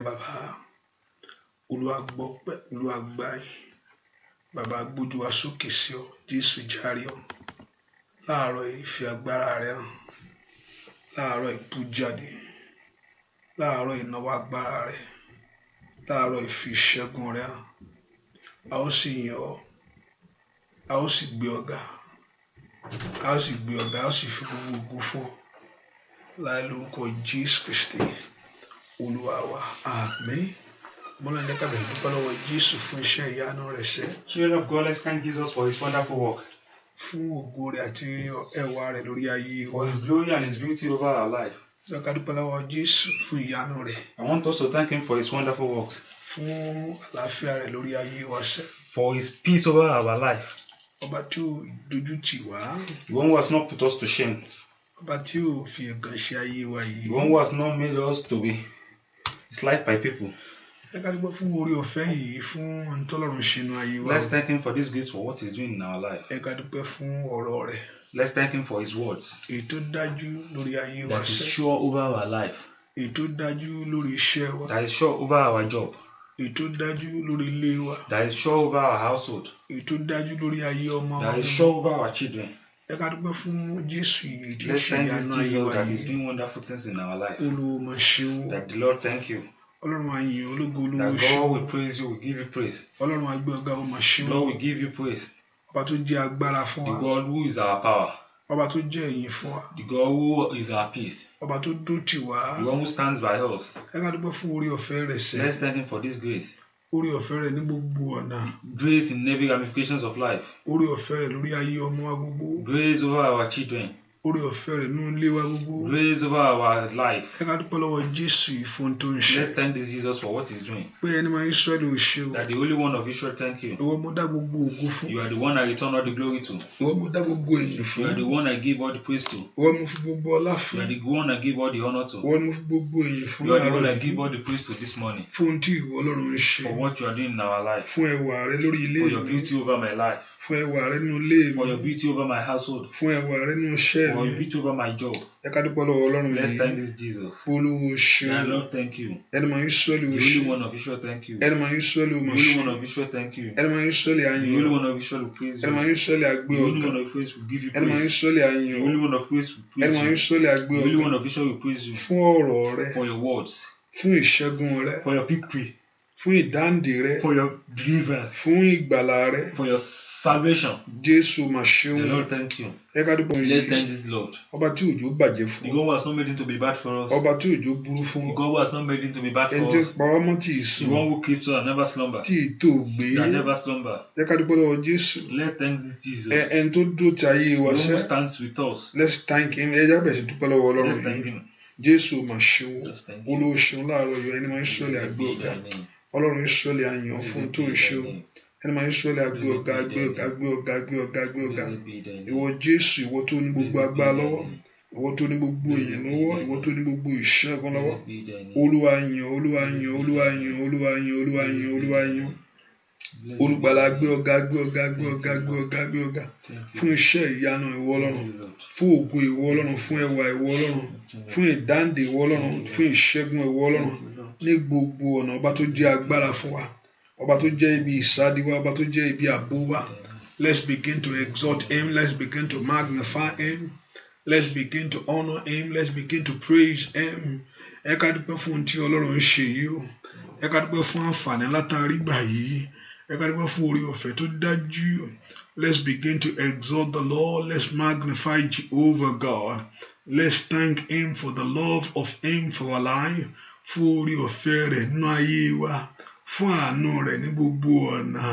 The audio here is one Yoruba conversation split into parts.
Bàbá Olúwa gbọpẹ́, Olúwa gbàyìn, bàbá gbójú wa sókè sí ọ, Jésù jàre ọ. Láàárọ̀ yìí fi agbára rẹ hàn, láàárọ̀ yìí bú jáde, láàárọ̀ yìí náwó agbára rẹ, láàárọ̀ yìí fi ìṣẹ́gun rẹ hàn. A ó sì yìn ọ́, a ó sì gbé ọ ga, a ó sì gbé ọ ga, a ó sì fi gbogbo ògo fún ọ. Láì lórúkọ Jésù Kristi Olúwa wa, àmín. Mọ́lá ní kábẹ̀ dúpẹ́ lọ́wọ́ Jésù fún iṣẹ́ ìyanu rẹ̀ ṣẹ́. Children of God, let's thank Jesus for his wonderful work, Fún ògo rẹ̀ àti ẹwà rẹ̀ lórí ayé wa. for his glory and his beauty over our life. Lọ́ọ́ ká dúpẹ́ lọ́wọ́ Jésù fún ìyanu rẹ̀, I want us to thank him for his wonderful works, fún àlàáfíà rẹ̀ lórí ayé wa ṣẹ́. for his peace over our life, Ọba tí ò dojú tì wá, the one who has not put us to shame, ọba tí ò fi ẹ̀gàn ṣe ayé wa the yìí. one who has not made us to be disliked by people. Ẹ ká dúpẹ́ fún orí ọ̀fẹ́ yìí, fún ohun tọ́lọ́run ṣe nínú ayé wa. Let's thank him for this grace, for what he's doing in our life. Ẹ ká dúpẹ́ fún ọ̀rọ̀ rẹ̀, Let's thank him for his words èyí tó dájú lórí ayé wa that is ṣẹ́, sure over our life, èyí tó dájú lórí iṣẹ́ wa, that is sure over our job, èyí tó dájú lórí ilé wa, that is sure over our household, èyí tó dájú lórí ayé ọmọ wa. that is sure over our children. Ẹ ká dúpẹ́ fún Jésù yìí tí ó Let's ṣe thank this ìyanu ayé Jesus wa that is yìí. doing wonderful things in our life. Olúwo mọ̀ ṣeun, That the Lord thank you. Ọlọ́run á yìn ọ́ lógo, olúwo That God ṣeun, will praise you, will give you praise. Ọlọ́run á gbé ọ̀gá, ó mọ̀ ṣeun, Lord will give you praise. ọba tó jẹ́ agbára fún The wa, God who is our power. ọba tó jẹ́ ìyìn fún wa, The God who is our peace. ọba tó dó tì wá. The one who stands by us. Ẹ ká dúpẹ́ fún orí ọ̀fẹ́ rẹ̀ sẹ́, Let's thank him for this grace. orí ọ̀fẹ́ rẹ̀ ní gbogbo ọ̀nà, Grace in every ramifications of life. orí ọ̀fẹ́ rẹ̀ lórí ayé ọmọ wa gbogbo, Grace over our children. orí ọ̀fẹ́ rẹ̀ nínú ilé wa gbogbo. Grace over our life. Ẹ ká dúpẹ́ lọ́wọ́ Jésù yìí fún ohun tó ń ṣe. Let's thank this Jesus for what he's doing. Pé ẹni máa ń Ísírẹ́lì ò ṣe o, That the Holy One of Israel, thank you. ìwọ mo dá gbogbo ògo fún, You are the one I return all the glory to. ìwọ mo dá gbogbo èyìn You fún, are the one I give all the praise to. ìwọ mo fi gbogbo ọlá You fún, are the one I give all the honor to. ìwọ mo fi gbogbo èyìn fún You are the láàárọ̀ one I yìí. give all the praise to this morning. Fún ohun tí ìwọ Ọlọ́run ń ṣe, For what you are doing in our life. fún ẹwà rẹ lórí ilé For your mi, beauty over my life. fún ẹwà rẹ nínú ilé mi, For your beauty over my household. fún ẹwà rẹ nínú iṣẹ́ For mi. your beauty over my job. Ẹ ká dúpẹ́ lọ́wọ́ Ọlọ́run Let's yìí. thank this Jesus. Olúwo ṣeun, My Lord, thank you. ẹni máa ń Ísírẹ́lì The ò ṣe, Holy One of Israel, thank you. ẹni máa ń Ísírẹ́lì ò The mọ̀ Holy ṣe, One of Israel, thank you. ẹni máa ń Ísírẹ́lì The àyìn Holy ọ́, One of Israel will praise ẹni máa ń you. Ísírẹ́lì The àgbé Holy ọ̀gá, One of Praise will give you ẹni máa ń praise. Ísírẹ́lì àyìn The ọ́, Holy One of Praise will ẹni praise máa ń you. Ísírẹ́lì àgbé The Holy ọ̀gá. One of Israel will praise you. Fún ọ̀rọ̀ rẹ, For your words. fún ìṣẹ́gun rẹ, For your victory. fún ìdáǹdè rẹ, For your deliverance. fún ìgbàlà rẹ. For your salvation. Jésù mà ṣeun. The Lord, thank you. Ẹ ká dúpẹ́ Let's yìí. thank this Lord. Ọba tí òjò bàjẹ́ The fún, God who has not made him to be bad for us. ọba tí òjò burú fún, The God who has not made him to be bad ẹni for tí us. pa wá mọ́ tí ì The sùn, one who keeps us and never slumber. tí ì tó gbé. That never slumber. Ẹ ká dúpẹ́ lọ́wọ́ Jésù. Let's thank this Jesus. Ẹni tó dúró ti ayé The wa one who ṣẹ́. stands with us. Let's thank him. Ẹ jábẹ̀ sí dúpẹ́ lọ́wọ́ Ọlọ́run Let's thank yìí. him. Jésù mà ṣeun. Let's thank him. Olúwo ṣeun láàárọ̀ yìí. Ẹni máa ń Ísírẹ́lì àgbé ọ̀gá. Ọlọ́run Ísírẹ́lì àyàn fún tó ń ṣe o. Ẹni máa ń Ísírẹ́lì àgbé ọ̀gá, àgbé ọ̀gá, àgbé ọ̀gá, àgbé ọ̀gá, àgbé ọ̀gá. Ìwọ Jésù, ìwọ tó ní gbogbo agbára lọ́wọ́, ìwọ tó ní gbogbo èèyàn lọ́wọ́, ìwọ tó ní gbogbo ìṣẹ́gun lọ́wọ́. Olúwa yìn, Olúwa yìn, Olúwa yìn, Olúwa yìn, Olúwa yìn, Olúwa yìn. Olùgbàlà gbé ọ̀gá, gbé ọ̀gá, gbé ọ̀gá, gbé ọ̀gá, gbé ọ̀gá. Fún iṣẹ́ ìyanu ìwọ Ọlọ́run, fún ògo ìwọ Ọlọ́run, fún ẹwà ìwọ Ọlọ́run, fún ìdáǹdè ìwọ Ọlọ́run, fún ìṣẹ́gun ìwọ Ọlọ́run. Ní gbogbo ọ̀nà, ọba tó jẹ́ agbára fún wa, ọba tó jẹ́ ibi ìsádi wa, ọba tó jẹ́ ibi ààbò wa. Let's begin to exalt him. Let's begin to magnify him. Let's begin to honor him. Let's begin to praise him. Ẹ ká dúpẹ́ fún ohun tí Ọlọ́run ń ṣe yìí o. Ẹ ká dúpẹ́ fún àǹfààní látàrí gbà yìí. Ẹ ká dúpẹ́ fún orí ọ̀fẹ́ tó dájú. Let's begin to exalt the Lord. Let's magnify Jehovah God. Let's thank him for the love of him for our life. Fún orí ọ̀fẹ́ rẹ̀ nínú ayé wa. Fún àánú rẹ̀ ní gbogbo ọ̀nà.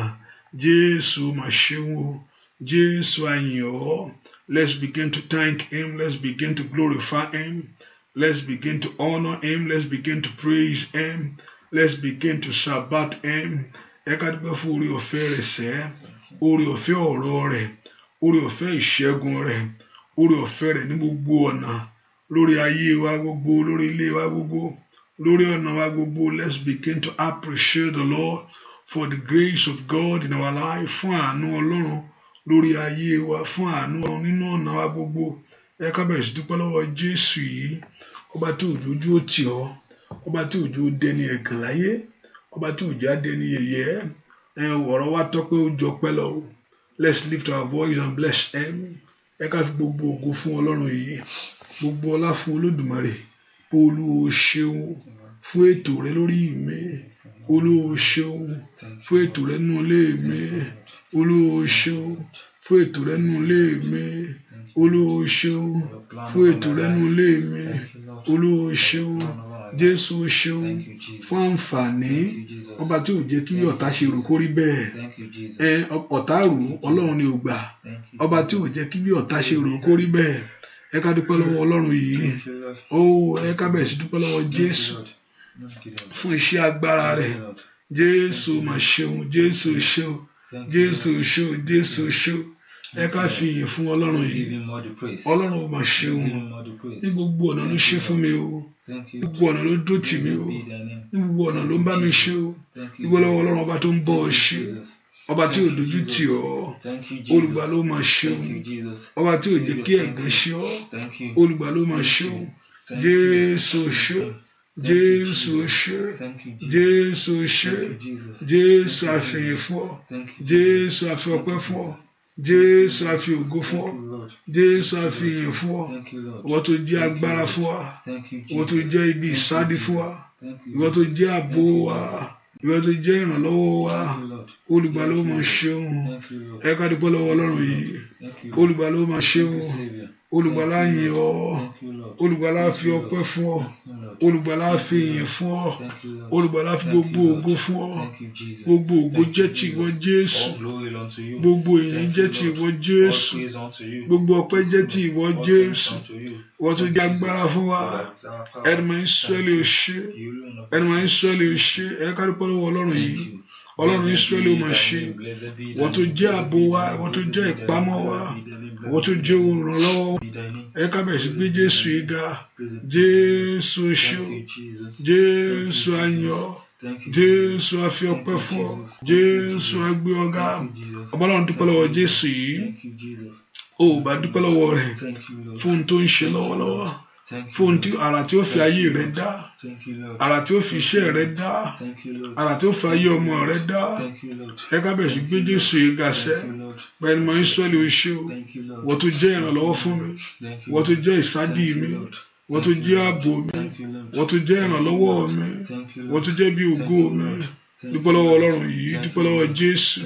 Jésù mà ṣeun o. Jésù a yìn ọ́. Let's begin to thank him. Let's begin to glorify him. Let's begin to honor him. Let's begin to praise him. Let's begin to sabbat him. Ẹ ká dúpẹ́ fún orí ọ̀fẹ́ rẹ̀ sẹ́. Orí ọ̀fẹ́ ọ̀rọ̀ rẹ̀. Orí ọ̀fẹ́ ìṣẹ́gun rẹ̀. Orí ọ̀fẹ́ rẹ̀ ní gbogbo ọ̀nà. Lórí ayé wa gbogbo, lórí ilé wa gbogbo, lórí ọ̀nà wa gbogbo. Let's begin to appreciate the Lord for the grace of God in our life. Fún àánú Ọlọ́run lórí ayé wa, fún àánú Ọlọ́run nínú ọ̀nà wa gbogbo. Ẹ ká bẹ̀rẹ̀ sí dúpẹ́ lọ́wọ́ Jésù yìí, ọba tó dójú ó tì ọ́, ọba tí òjò dẹni ẹ̀gàn láyé, ọba tí òjò dẹni yẹ̀yẹ́. Ọ̀rọ̀ wa tọ́ pé ó jọ pẹ́ lọ. Let's lift our voice and bless him. Ẹ ká fi gbogbo ògo fún Ọlọ́run yìí, gbogbo ọlá fún Olódùmarè. Olúwa ṣeun fún ètò rẹ lórí mi. Olúwa ṣeun fún ètò rẹ nínú ilé mi. Olúwa ṣeun fún ètò rẹ nínú ilé mi. Olúwa ṣeun fún ètò rẹ nínú ilé mi. Olúwa ṣeun. Jésù ṣeun fún àǹfààní. Ọba tí ò jẹ́ kí ọ̀tá ṣe rò kó rí bẹ́ẹ̀. Ọ̀tá rò Ọlọ́run ni ò gbà. Ọba tí ò jẹ́ kí ọ̀tá ṣe rò kó rí bẹ́ẹ̀. Ẹ ká dúpẹ́ lọ́wọ́ Ọlọ́run yìí. Ẹ ká bẹ̀rẹ̀ sí dúpẹ́ lọ́wọ́ Jésù fún iṣẹ́ agbára rẹ̀. Jésù mà ṣeun. Jésù ṣeun. Jésù ṣeun. Jésù ṣeun. Ẹ ká fi ìyìn fún Ọlọ́run yìí. Ọlọ́run mà ṣeun. Ní gbogbo ọ̀nà ló ṣe fún mi o. Gbogbo ọ̀nà ló dó tì mí o. Ní gbogbo ọ̀nà ló ń bá mi ṣe o. Dúpẹ́ lọ́wọ́ Ọlọ́run ọba tó ń bọ́ ọ ṣe. Ọba tí ò dojú tì ọ́. Olùgbà ló mà ṣeun. Ọba tí ò jẹ́ kí ẹ̀gàn ṣe ọ́. Olùgbà ló mà ṣeun. Jésù ṣe. Jésù ṣe. Jésù ṣe. Jésù àfihàn fún ọ. Jésù àfi ọpẹ́ fún ọ. Jésù àfi ògo fún ọ. Jésù àfi ìyìn fún ọ. Ìwọ tó jẹ́ agbára fún wa. Ìwọ tó jẹ́ ibi ìsádi fún wa. Ìwọ tó jẹ́ ààbò wa. Ìwọ tó jẹ́ ìrànlọ́wọ́ wa. Olùgbà ló mà ṣeun. Ẹ ká dúpẹ́ lọ́wọ́ Ọlọ́run yìí. Olùgbà ló mà ṣeun. Olùgbàlà yìn ọ́. Olùgbàlà fi ọpẹ́ fún ọ. Olùgbàlà fi ìyìn fún ọ. Olùgbàlà fi gbogbo ògo fún ọ. Gbogbo ògo jẹ́ ti ìwọ Jésù. Gbogbo ìyìn jẹ́ ti ìwọ Jésù. Gbogbo ọpẹ́ jẹ́ ti ìwọ Jésù. Ìwọ tó jẹ́ agbára fún wa. Ẹnìmọ̀ Ísírẹ́lì ò ṣe. Ẹnìmọ̀ Ísírẹ́lì ò ṣe. Ẹ ká dúpẹ́ lọ́wọ́ Ọlọ́run yìí. Ọlọ́run Ísírẹ́lì ò mà ṣe. Ìwọ tó jẹ́ ààbò wa. Ìwọ tó jẹ́ ìpamọ́ wa. Ìwọ tó jẹ́ olùrànlọ́wọ́. Ẹ ká bẹ̀rẹ̀ sí gbé Jésù yìí ga. Jésù ṣe o. Jésù a yìn ọ́. Jésù a fi ọpẹ́ fún ọ. Jésù a gbé ọ ga. Ọba Ọlọ́run dúpẹ́ lọ́wọ́ Jésù yìí. O ò bá dúpẹ́ lọ́wọ́ rẹ̀ fún ohun tó ń ṣe lọ́wọ́lọ́wọ́. Fún ohun tí àrà tí ó fi ayé rẹ̀ dá. Àrà tí ó fi iṣẹ́ rẹ̀ dá. Àrà tí ó fi ayé ọmọ rẹ̀ dá. Ẹ ká bẹ̀rẹ̀ sí gbé Jésù yìí ga sẹ́. Bẹ́ẹ̀ni mo Ísírẹ́lì ò ṣe o. Wọ́n tó jẹ́ ìrànlọ́wọ́ fún mi. Wọ́n tó jẹ́ ìsádi mi. Wọ́n tó jẹ́ ààbò mi. Wọ́n tó jẹ́ ìrànlọ́wọ́ mi. Wọ́n tó jẹ́ bí ògo mi. Dúpẹ́ lọ́wọ́ Ọlọ́run yìí. Dúpẹ́ lọ́wọ́ Jésù.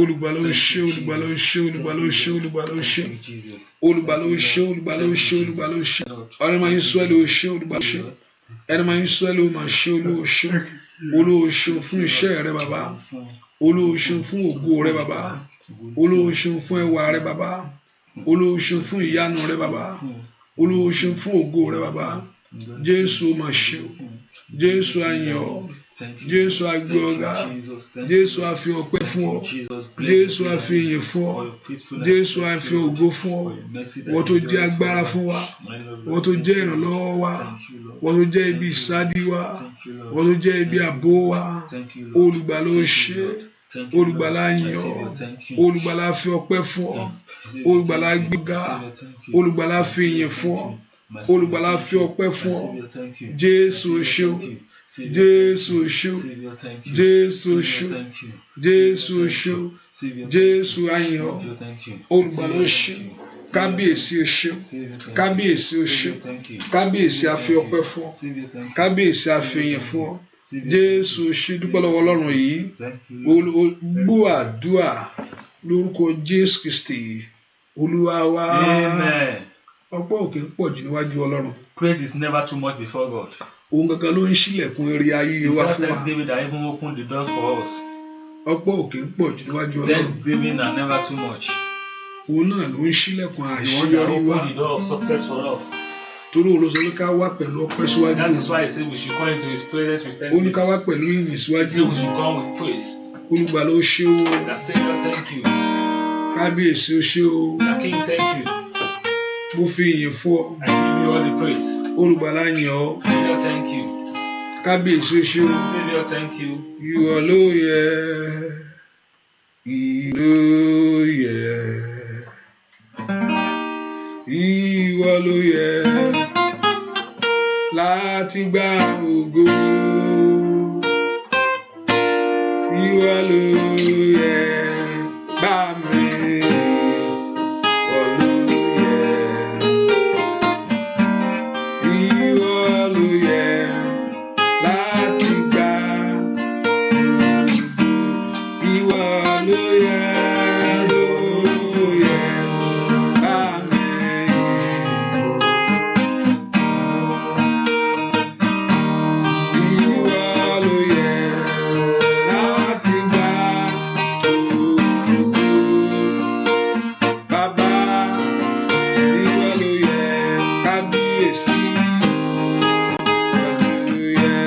Olùgbàlà ó ṣe. Olùgbàlà ó ṣe. Olùgbàlà ó ṣe. Olùgbàlà ó ṣe. Olùgbàlà ó ṣe. Olùgbàlà ó ṣe. Olùgbàlà ó ṣe. Ọlọ́run Ísírẹ́lì ó ṣe. Olùgbàlà ó ṣe. Ẹnìmọ̀ Ísírẹ́lì ó mà ṣe. Olúwa ṣe. Olúwa ṣe fún iṣẹ́ rẹ bàbá. Olúwa ṣe fún ògo rẹ bàbá. Olúwa ṣe fún ẹwà rẹ bàbá. Olúwa ṣe fún ìyanu rẹ bàbá. Olúwa ṣe fún ògo rẹ bàbá. Jésù mà ṣe o. Jésù a yìn ọ́. Jésù a gbé ọ ga. Jésù a fi ọpẹ́ fún ọ. Jésù a fi ìyìn fún ọ. Jésù a fi ògo fún ọ. Wọ́n tó jẹ́ agbára fún wa. Wọ́n tó jẹ́ ìrànlọ́wọ́ wa. Wọ́n tó jẹ́ ibi ìsádi wa. Wọ́n tó jẹ́ ibi ààbò wa. Olùgbàlà ó ṣe. Olùgbàlà yìn ọ́. Olùgbàlà fi ọpẹ́ fún ọ. Olùgbàlà gbé ga. Olùgbàlà fi ìyìn fún ọ. Olùgbàlà fi ọpẹ́ fún ọ. Jésù ṣe o. Jésù ṣe o. Jésù ṣe o. Jésù ṣe o. Jésù a yìn ọ́. Olùgbàlà ó ṣe. Kábíyèsí ó ṣe. Kábíyèsí ó ṣe. Kábíyèsí a fi ọpẹ́ fún ọ. Kábíyèsí a fi ìyìn fún ọ. Jésù ṣe. Dúpẹ́ lọ́wọ́ Ọlọ́run yìí. Gbọ́ àdúrà lórúkọ Jésù Kristi Olúwa wa. Amen. Ọpẹ́ òkè ń pọ̀ jù níwájú Ọlọ́run. Praise is never too much before God. Òun gangan ló ń ṣílẹ̀kùn eré ayé wa fún wa. Thanksgiving that even opened the doors for us. Ọpẹ́ òkè ń pọ̀ jù níwájú Ọlọ́run. Thanksgiving are never too much. Òun náà ló ń ṣílẹ̀kùn The one that àṣeyọrí wa. opened the door of success for us. Torí òun ló sọ pé ká wá pẹ̀lú ọpẹ́ síwájú. That is why I say we should come into His presence with Ó ní thanksgiving. ká wá pẹ̀lú ìyìn He síwájú. said we should come with praise. Olùgbàlà ó ṣe o. That Savior, thank you. Kábíyèsí ó ṣe o. That King, thank you. Mo fi ìyìn fún ọ. I give you all the praise. Olùgbàlà yìn ọ́. Savior, thank you. Kábíyèsí ó ṣe o. Savior, thank you. Ìwọ ló yẹ. Ìlú yẹ. Ìwọ ló yẹ. láti gba ògo. Ìwọ ló yẹ bá mi, ìwọ ló yẹ. Ìwọ ló yẹ láti gba ògo. Ìwọ ló yẹ bá mi. Ìwọ ló yẹ láti gba ògo. Bàbá, ìwọ ló yẹ, kábíyèsí. Ìwọ ló yẹ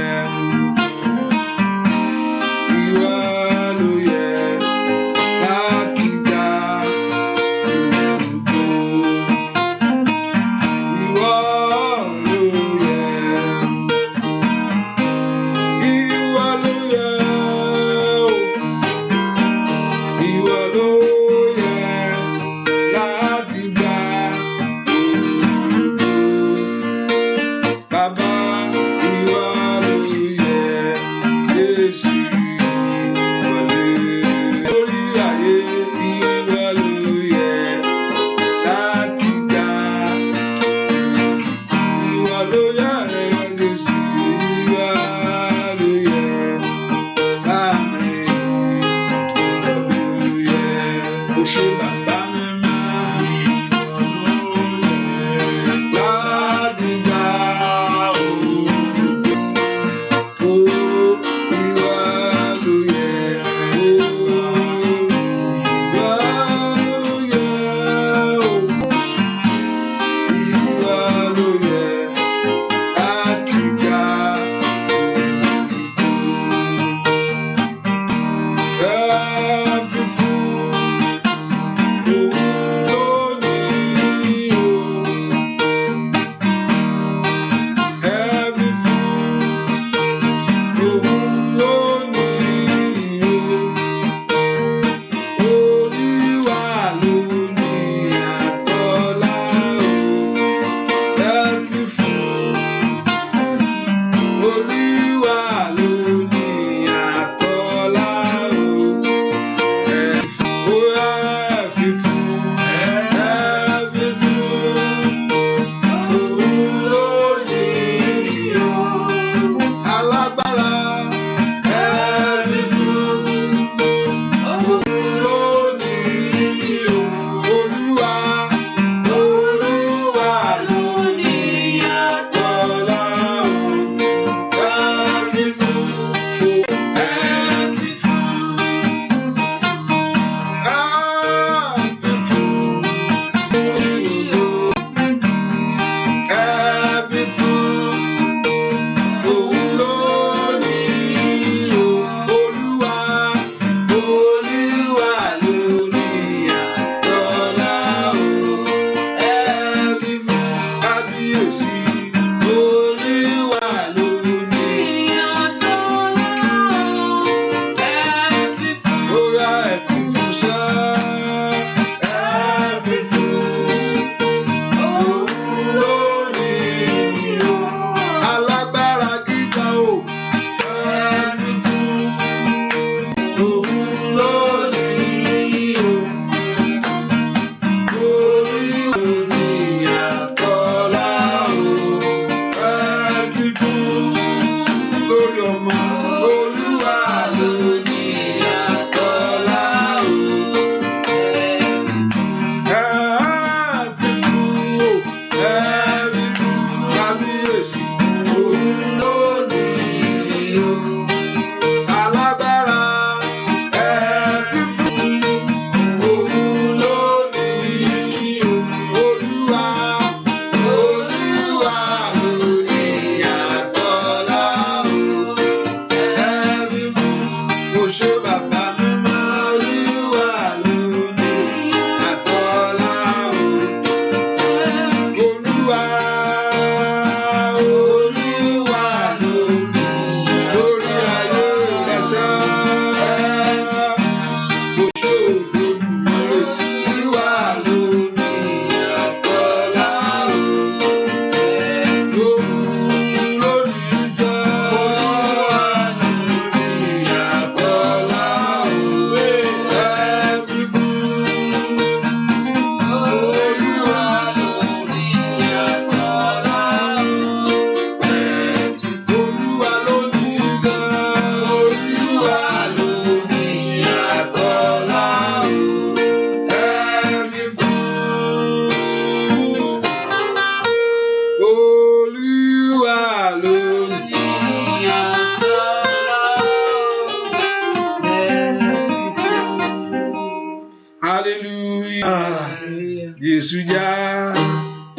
Jésù já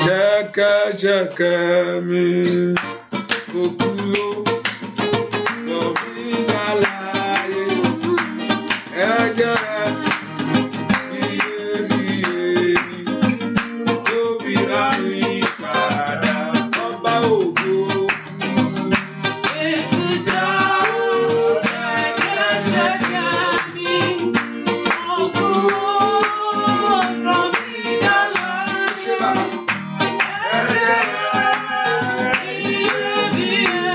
ṣẹ̀kẹ̀ṣẹ̀kẹ̀ mi òkú lọ́mí dàláyé ẹ̀jẹ̀ iyebíye ló fi rà mí padà ọba ògo. Jésù já ṣẹ̀kẹ̀ṣẹ̀kẹ̀ mi òkú lọ́mí dàláyé ẹ̀jẹ̀ iyebíye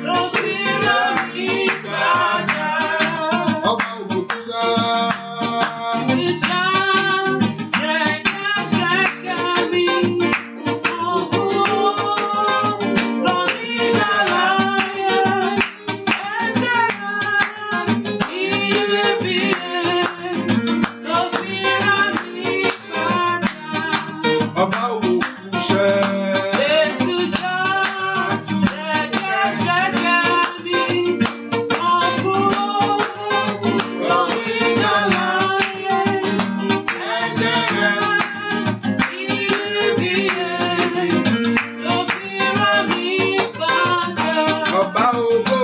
ló fi rà mí padà ọba ògo já. Ọba ògo ṣẹ́. Ọba ògo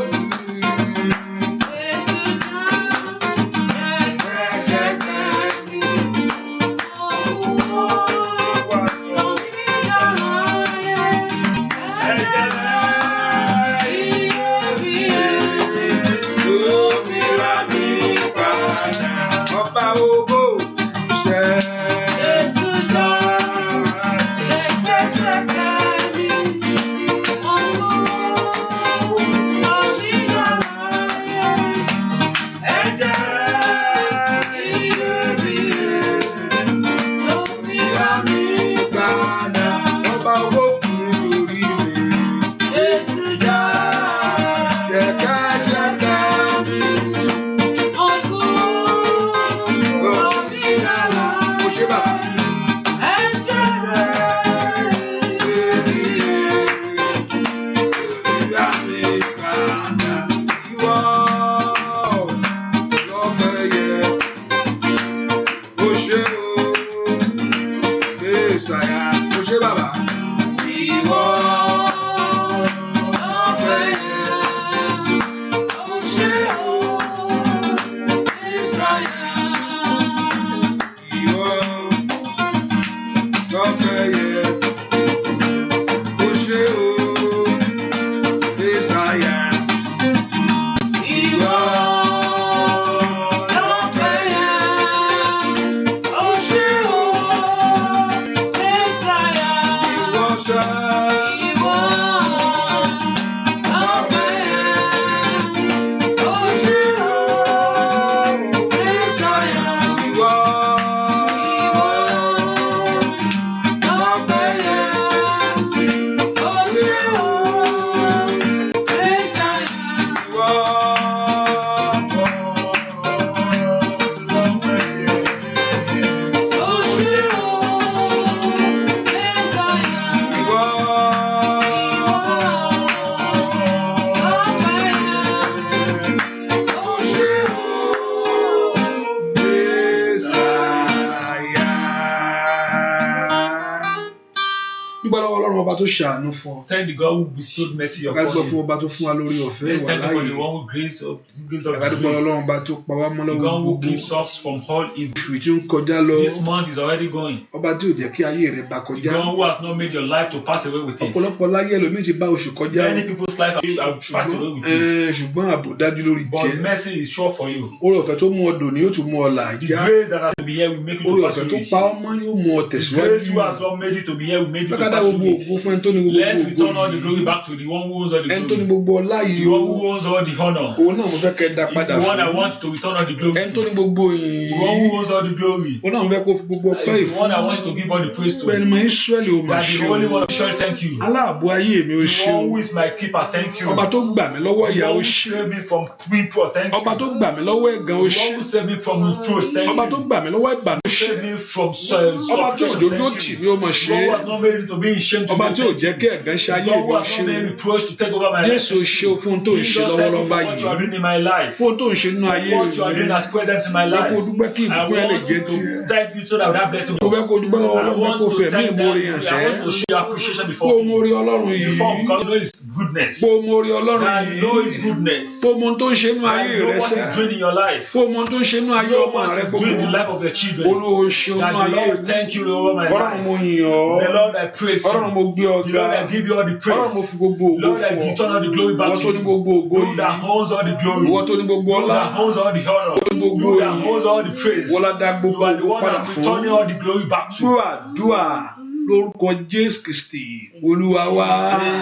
ọba ògo ṣẹ́. Ọba ògo nítorí mi. Ṣẹ̀kẹ̀ṣẹ̀kẹ̀ mi. Ó ṣe bàbá. Dúpẹ́ lọ́wọ́ Ọlọ́run ọba tó ṣàánú fún ọ. Thank the God who bestowed mercy upon Ká dúpẹ́ fún you. ọba tó fún wa lórí ọ̀fẹ́ Let's ìwà thank God for láàyè. the one who grace of Ká dúpẹ́ grace. Ọlọ́run ọba tó pa wá mọ́ The lọ́wọ́ God who gbogbo. keeps us from all evil. Oṣù tí ń kọjá lọ. This month is already going. Ọba tí ò jẹ́ kí ayé rẹ̀ bá The kọjá. God who has not made your life to pass away with it. Ọ̀pọ̀lọpọ̀ láyé ẹlòmíì ti bá oṣù kọjá. Many people's life have passed away with it. Ṣùgbọ́n ààbò dájú lórí But tiẹ̀. mercy is sure for you. Oore ọ̀fẹ́ tó mú ọ dòní yóò tún mú ọ là The já. grace that has to be here will make you Oore to pass ọ̀fẹ́ tó away. pa ọ́ mọ́ yóò mú ọ The grace tẹ̀síwájú. who has not made you to be here will make you to Bákàdá pass gbogbo away. ògo fún ẹni tó ní gbogbo Let's return all the ògo. glory back to the one who owns all the Ẹni tó ní glory. gbogbo ọlá The yìí one o. who owns all the honor. Òun náà mo fẹ́ kẹ́ ẹ dá It's padà the one I fún. want to return all the glory Ẹni tó to. ní gbogbo The one who ìyìn. owns all the glory. Òun náà mo fẹ́ kó fi gbogbo ọpẹ́ It's ìfún. the one I want to give all the praise to. Ẹni mọ̀ Ísírẹ́lì ò mà That ṣe the o. only one of Israel, thank you. Aláàbò ayé mi ò The ṣe o. one who is my keeper, thank you. Ọba tó gbà mí lọ́wọ́ The ìyà one ó who ṣe. saved me from being poor, thank you. Ọba tó gbà mí lọ́wọ́ ẹ̀gàn ó The ṣe. one who saved me from reproach, thank Ọba tó you. gbà mí lọ́wọ́ ìbànújẹ́. Save me from Ọba tó supplication, òjòjò thank tì you. mí ó mà The ṣe. one who has not made me to be ashamed to Ọba make tí ò jẹ́ kí ẹ̀gán ṣe ayé ìwọ ṣe o. Jésù ṣe fún tó ń ṣe lọ́wọ́lọ́wọ́ báyìí. Fún tó ń ṣe nínú ayé rẹ̀. Mo kò dúpẹ́ kí ìbùkún ẹ̀ lè jẹ́ tiẹ̀. Mo fẹ́ kó dúpẹ́ lọ́wọ́ Ọlọ́run kó fẹ̀ mí ìmoore yàn sẹ́. Kó o mórí Ọlọ́run yìí. Kó o mórí Ọlọ́run yìí. Kó o mọ tó ń ṣe nínú ayé rẹ̀ sẹ́. Kó o mọ tó ń ṣe nínú ayé ọmọ rẹ̀ gbogbo. Olúwo ṣeun nínú ayé rẹ̀. Ọlọ́run mo yìn ọ́. Ọlọ́run mo gbé ọ ga. Ọlọ́run mo fi gbogbo ògo fún ọ. Ìwọ tó ní gbogbo ògo yìí. Ìwọ tó ní gbogbo ọlá. Ìwọ tó ní gbogbo yìí. Wọ́n lá dá gbogbo ògo padà fún. Gbọ́ àdúrà lórúkọ Jésù Kristi Olúwa wa.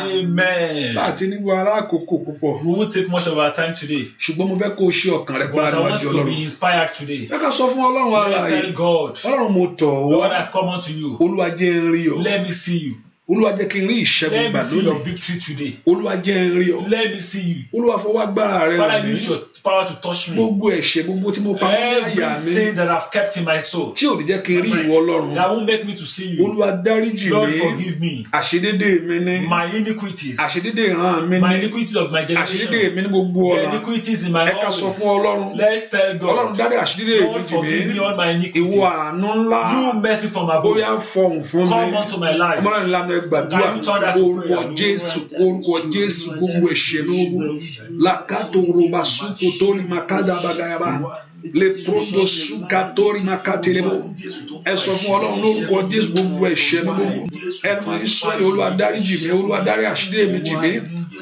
Amen. Láti nígbà ará àkókò púpọ̀. We won't take much of our time today. Ṣùgbọ́n mo fẹ́ kó o ṣe ọkàn rẹ But padà I want níwájú you to Ọlọ́run. be inspired today. Ẹ ká sọ fún Ọlọ́run Let me alààyè. tell God, Ọlọ́run mo tọ̀ ọ́ Lord, wá. I've come unto you. Olúwa jẹ́ n rí ọ. Let me see you. Olúwa jẹ́ kí n rí ìṣẹ́gun Let gbà me see your lónìí. victory today. Olúwa jẹ́ n rí ọ. Let me see you. Olúwa fọwọ́ agbára rẹ Father, hàn mí. use your power to touch me. Gbogbo ẹ̀ṣẹ̀ gbogbo tí mo pa mọ́ ní àyà Every mi sin that I've kept in my soul, tí ò ní jẹ́ kí n rí ìwọ Ọlọ́run. that won't make me to see you. Olúwa dáríjì Lord, mi. forgive me. Àṣedédé mi ní. My iniquities, Àṣedédé ìran mi my ní. iniquities of my Àṣedédé generation, mi ní gbogbo the ọ̀nà. iniquities in my Ẹ ká sọ home. fún Ọlọ́run. Let's tell Ọlọ́run God, dárí àṣedédé mi Lord, jì forgive me mí. all my iniquities. Ìwọ àánú ńlá. You mercy from above. Bóyá fọhùn fún mi. Come unto my life. Ọmọlárin lánàá ẹ gbàdúrà. Orúkọ Jésù, orúkọ Jésù, gbogbo ẹ̀ṣẹ̀ lógún. Làkàtò rògbà sùkò tó ní màkàdà bàgàyàbá. Le prondo sukatori makatelebo. Ẹ sọ fún Ọlọ́run lórúkọ Jésù gbogbo ẹ̀ṣẹ̀ mi gbogbo. Ẹnu máa ń sọ ẹ́ Olúwa dáríjì mi, Olúwa dárí àṣírí mi jì mí.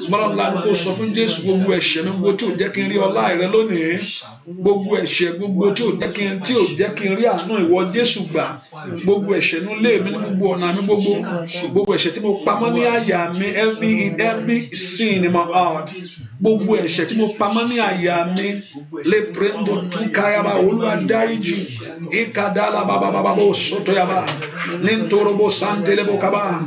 Ọlọ́run lánàá kó sọ fún Jésù gbogbo ẹ̀ṣẹ̀ mi gbogbo tí ò jẹ́ kí n rí ọlá rẹ lónìí. Gbogbo ẹ̀ṣẹ̀ gbogbo tí ò jẹ́ kí n rí àánú ìwọ Jésù gbà. Gbogbo ẹ̀ṣẹ̀ nínú ilé mi ní gbogbo ọ̀nà mi gbogbo. Gbogbo ẹ̀ṣẹ̀ tí mo pamọ́ ní àyà mi every sin in my heart. Gbogbo ẹ̀ṣẹ̀ tí mo pamọ́ ní àyà mi le prendo tu kayaba Olúwa dáríjì. Ikadala baba baba bo soto yaba. Nintorobo santelebo kaba.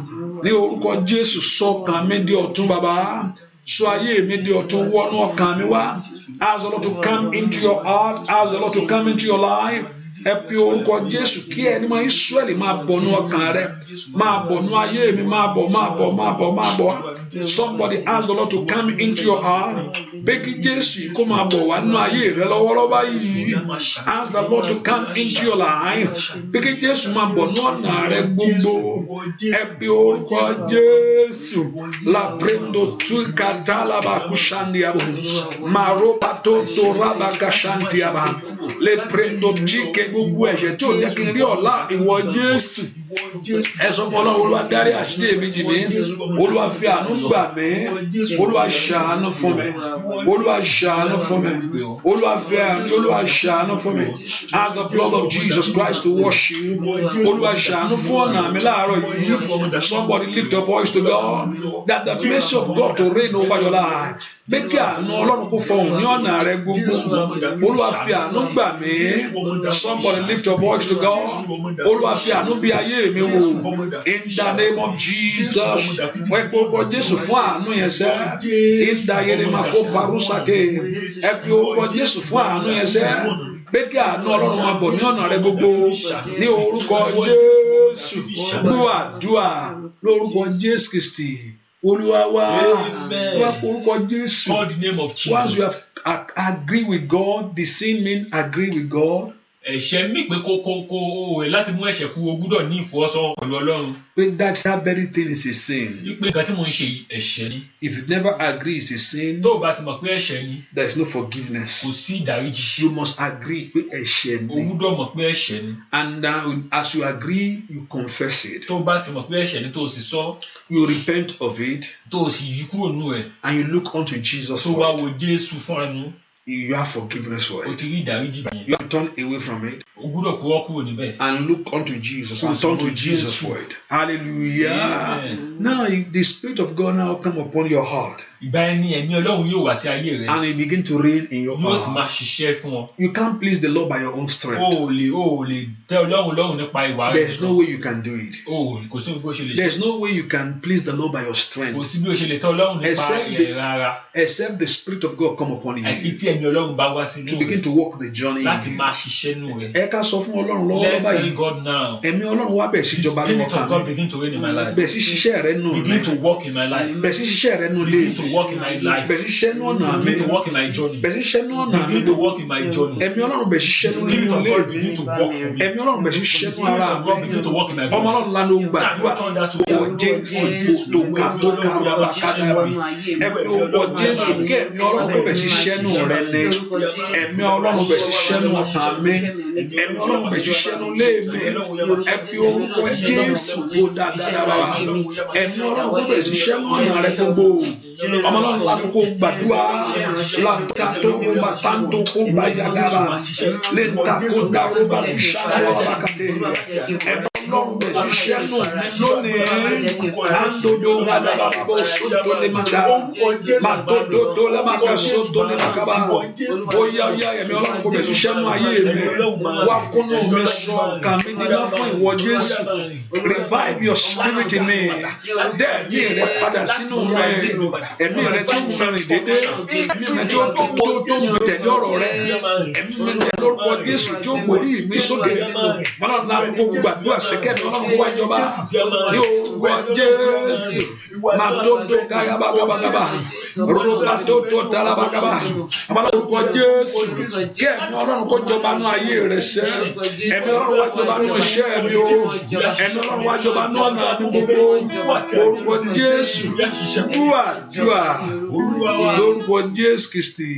Ní orúkọ Jésù sọkàn mi di ọ̀tun baba. Sọ ayé mi di ọ̀tun wọnú ọkàn mi wá. Ask the Lord to come into your heart. Ask the Lord to come into your life. Ẹ pe orúkọ Jésù kí ẹni máa Ísírẹ́lì máa bọ̀ nú ọkàn rẹ. Máa bọ̀ nú ayé mi, máa bọ̀. Somebody ask the Lord to come into your heart. Bẹ́ẹ̀ kí Jésù kó máa bọ̀ wá nú ayé rẹ lọ́wọ́lọ́wọ́ yìí. Ask the Lord to come into your life. Bẹ́ẹ̀ kí Jésù máa bọ̀ nú ọ̀nà rẹ gbogbo. Ẹ pe orúkọ Jésù. La prendo tu katalaba kushandiabo. Maropa toto raba kashantiaba. Le prendo chike gbogbo ẹ̀ṣẹ̀ tí ò jẹ́ kí n rí ọ̀la ìwọ Jésù. Ẹ sọ fún Ọlọ́run Olúwa dárí àṣírí mi jì mí. Olúwa fi àánú gbà mí. Olúwa ṣàánú fún mi. Olúwa ṣàánú fún mi. Olúwa ṣàánú fún mi. Ask the blood of Jesus Christ to wash you. Olúwa ṣàánú fún ọ̀nà mi láàárọ̀ yìí. Somebody lift your voice to God. That the mercy of God to reign over your life. Bẹ́ẹ̀ kí àánú Ọlọ́run kó fọhùn ní ọ̀nà rẹ gbogbo. Olúwa fi àánú gbà mí. Somebody lift your voice to God. Olúwa fi àánú bí ayé mi wò. In the name of Jesus. Wọ́n pe orúkọ Jésù fún àánú yẹn sẹ́. Ìdáyẹrẹ máa kó parúsàté. Ẹ pe orúkọ Jésù fún àánú yẹn sẹ́. Bẹ́ẹ̀ kí àánú Ọlọ́run máa bọ̀ ní ọ̀nà rẹ gbogbo. Ní orúkọ Jésù. Gbọ́ àdúrà lórúkọ Jésù Kristi. Olúwa wa. Wá orúkọ Jésù. Call the name of Jesus. Once you have agree with God, the sin mean agree with God. Ẹ̀ṣẹ̀ mi pé kókó láti mú ẹ̀ṣẹ̀ kú o gbúdọ̀ ní ìfọwọ́sowọ́pọ̀ pẹ̀lú Ọlọ́run. That very thing is a sin. Wípé nǹkan tí mo ń ṣe ẹ̀ṣẹ̀ ni. If you never agree it's a sin, Tó o bá ti mọ̀ pé ẹ̀ṣẹ̀ ni, there is no forgiveness. kò sí ìdáríjì. You must agree pé ẹ̀ṣẹ̀ O ni. gbúdọ̀ mọ̀ pé ẹ̀ṣẹ̀ ni. And as you agree, you confess it. Tó o bá ti mọ̀ pé ẹ̀ṣẹ̀ ni tó o sì sọ, You repent of it tó o sì yí kúrò nínú ẹ̀, and you look unto Jesus tó wá for wo it. Jésù fún ẹnu, You have forgiveness for o it. ti rí ìdáríjì báyẹn. You have turned away from it O gbúdọ̀ kúrò níbẹ̀. and look unto Jesus and turn to Jesus for it. Hallelujah. Amen. Now the Spirit of God now come upon your heart. ìgbà ẹni ẹ̀mí Ọlọ́run yóò wá sí ayé rẹ. And he begin to reign in your yóò sì heart. máa ṣiṣẹ́ fún ọ. You can't please the Lord by your own strength. o ò lè tẹ́ Ọlọ́run lọ́rùn nípa ìwà rẹ. There's no way you can do it. kò sí bó ṣe lè ṣe. There's no way you can please the Lord by your kò strength. sí bí o ṣe lè tẹ́ Ọlọ́run nípa ìrẹ̀ ara. Except the Spirit of God come upon àfi you tí ẹ̀mí Ọlọ́run bá wá sínú to begin rẹ to walk the journey. láti máa ṣiṣẹ́ nù rẹ. Ẹ ká sọ fún Ọlọ́run lọ́wọ́ let's tell báyìí. God now. Ẹ̀mí Ọlọ́run wá bẹ̀ sí the jọba spirit nínú of ọkàn God mi. begin to reign in my life. Bẹ̀ sí ṣiṣẹ́ rẹ nù begin mí. to work in my life. Bẹ̀ sí ṣiṣẹ́ rẹ nù lé begin to work in my life. Bẹ̀ sí ṣiṣẹ́ nù ọ̀nà mi. begin to work in my journey. Bẹ̀ sí ṣiṣẹ́ nù ọ̀nà mi. begin to work in my journey. Ẹ̀mí Ọlọ́run bẹ̀ sí ṣiṣẹ́ the nù spirit nínú of ilé God mi. begin to work for me. Ẹ̀mí Ọlọ́run bẹ̀ sí the ṣiṣẹ́ nù spirit ara of God mi. begin to work in my Ọmọ body. Ọlọ́run lánàá ó gbàdúrà. Ó Jésù tó ká tó ká bàbá kádàbà. Ẹ pé ó Jésù kí ẹ̀mí Ọlọ́run kó bẹ̀ sí ṣiṣẹ́ nù rẹ ní. Ẹ̀mí Ọlọ́run bẹ̀ sí ṣiṣẹ́ nù ọkàn mi. Ẹ̀mí Ọlọ́run bẹ̀ sí ṣiṣẹ́ nù ilé mi. Ẹ pé orúkọ Jésù kó dáadáa bàbá. Ẹ̀mí Ọlọ́run kó bẹ̀ sí ṣiṣẹ́ nù ọ̀nà rẹ gbogbo. Ọmọ Ọlọ́run lánàá kó gbàdúrà. Láǹtà tó kó bá táǹtò kó bá yàgàrà. Lẹ́ńtà kó dáró bá kó ṣáájú ọ̀rọ̀ bàkàtẹ́. Ẹ̀mí Ọlọ́run bẹ̀ sí ṣiṣẹ́ nù mí lónìí. Àǹdodo adàbàbò sóńtò lè má dá. Màdòdòdò lè má dá sóńtò lè má kábà. Bóyá ẹ̀mí Ọlọ́run kó bẹ̀ sí ṣiṣẹ́ nù ayé mi. Wá kúnnú mi sọ ọkàn mi dídá fún ìwọ Jésù. Revive your spirit in me. Dẹ́ ẹ̀mí rẹ padà sínú rẹ. Ẹ̀mí rẹ tí ó mú mi rìn dédé. Ẹ̀mí rẹ tí ó mú tẹ̀lé ọ̀rọ̀ rẹ. Ẹ̀mí mi tẹ̀lé orúkọ Jésù tí ó gbòrí mi sókè. Mọ́nà náà kó gbàdúrà sẹ́kẹ́ mi Ọlọ́run kó wá jọba. Ní orúkọ Jésù. Màtótó káyábàgàbàgàbà. Rúbàtótó tàlábàgàbà. Àmàlà orúkọ Jésù. Kí ẹ̀mí Ọlọ́run kó jọba nú ayé rẹ sẹ́. Ẹ̀mí Ọlọ́run wá jọba nú iṣẹ́ mi o. Ẹ̀mí Ọlọ́run wá jọba nú ọ̀nà mi gbogbo. Orúkọ Jésù. Dúà lórúkọ Jésù Kristi.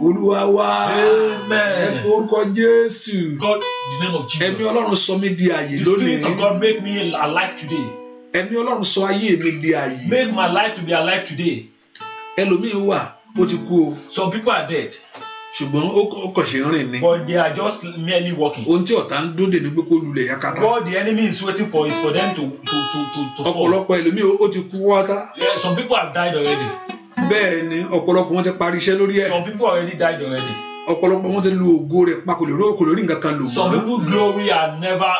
Olúwa wá. Amen. Orúkọ Jésù. God, in the name of Jesus. Ẹ̀mí Ọlọ́run sọ mí di àyè The lónìí. spirit of God make me alive today. Ẹ̀mí Ọlọ́run sọ ayé mi di àyè. Make my life to be alive today. Ẹlòmíì wà ó ti kú o. Some people are dead, Ṣùgbọ́n ó kàn ṣe ń rìn ni. but they are just merely walking. Ohun tí ọ̀tá ń dóde ní pé kó lulẹ̀ yakata. What the enemy is waiting for is for them to fall. Ọ̀pọ̀lọpọ̀ ẹlòmíì ó ti kú wáta. Yeah, some people have died already. Bẹ́ẹ̀ ni ọ̀pọ̀lọpọ̀ wọn ti parí iṣẹ́ lórí ẹ̀. Some people already died already. Ọ̀pọ̀lọpọ̀ wọn ti lu ògo rẹ̀ pa kò lórí nǹkan kan lò Some mọ́. people glory are never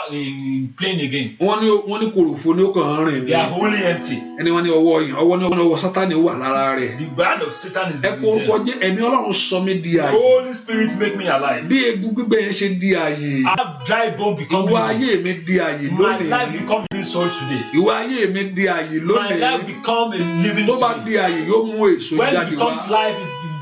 playing again. Wọ́n ní kòròfo ní ó kàn ń rìn ni. They are wholly empty. Ẹni wọ́n ní ọwọ́ Sátánì wà lára rẹ̀. The brand of Satan is Ẹ kó orúkọ in them. jẹ́ ẹ̀mí Ọlọ́run sọ mí di àyè. Holy Spirit make me alive. Bí egun gbígbẹ yẹn ṣe di àyè. Have dry bone become Ìwà living. ayé mi di àyè My lónìí. life become living soul today. Ìwà ayé mi di àyè My lónìí. life become a living Tó bá soul. di àyè yóò mú èso When it jáde wá. becomes life,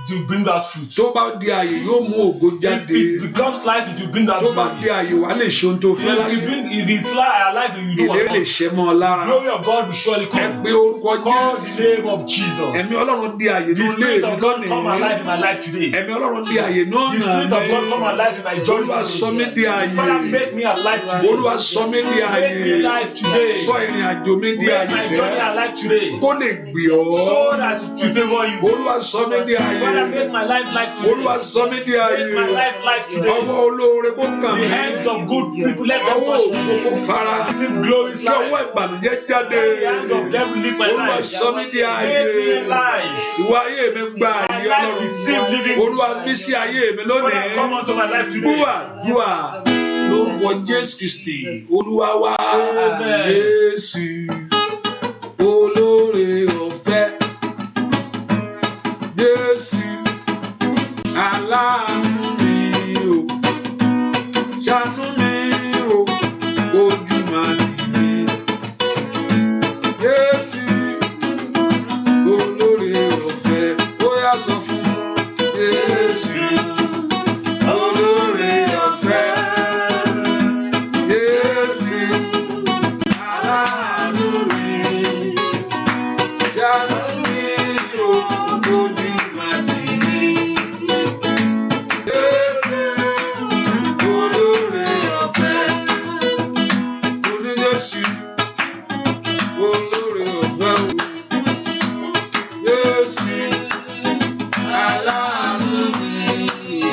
it will bring out fruit. Tó bá di àyè yóò mú ògo If jáde. it becomes life, it will bring out Tó bá glory. di àyè wà lè ṣe ohun tó fẹ́ láyé. If it's alive, you do Ìlérí lè what ṣẹ mọ́ ọ lára. glory of God will surely Ẹ come. pé orúkọ Call Jésù. the name of Jesus. Ẹ̀mí Ọlọ́run di àyè ní The ilé Spirit mi of God come alive lónìí. in my life today. Ẹ̀mí Ọlọ́run di àyè ní The ọ̀nà Spirit of God come mi. alive in my journey Olúwa sọ mí di today. àyè. Father, make me alive today. Olúwa sọ mí di Make me àyè. alive today. Sọ ìrìn àjò mi di Make àyè my journey sẹ́. alive today. Kó lè gbé So ọ́. that to favor you. Olúwa sọ mí di Father, make àyè. my life today. Olúwa sọ mí di àyè. Make my life today. Ọwọ́ olóore kó kàn The mí. hands of good people, let them Ọwọ́ touch òkú me. kó fara. Receive glorious Kí ọwọ́ life. ìbànújẹ́ jáde. The hands of devil live my Olúwa life. sọ mí di àyè. Make me alive. Ìwà ayé mi gba My àyè life receive Ọlọ́run. living. Olúwa bí sí ayé mi Father, come lónìí. onto my life today. Dúà lórúkọ Jésù Kristi. Olúwa wá. Amen. Jésù olóore ọ̀fẹ́. Jésù aláàánú mi o. Ṣàánú mi o. Ojú máa tì mí. Jésù olóore ọ̀fẹ́. Ó yá sọ fún Jésù olóore ọ̀fẹ́. Jésù aláàánú mi. Ṣàánú mi o. Ojú máa tì mí. Jésù olóore ọ̀fẹ́. Oní Jésù olóore ọ̀fẹ́ o. Jésù aláàánú mi.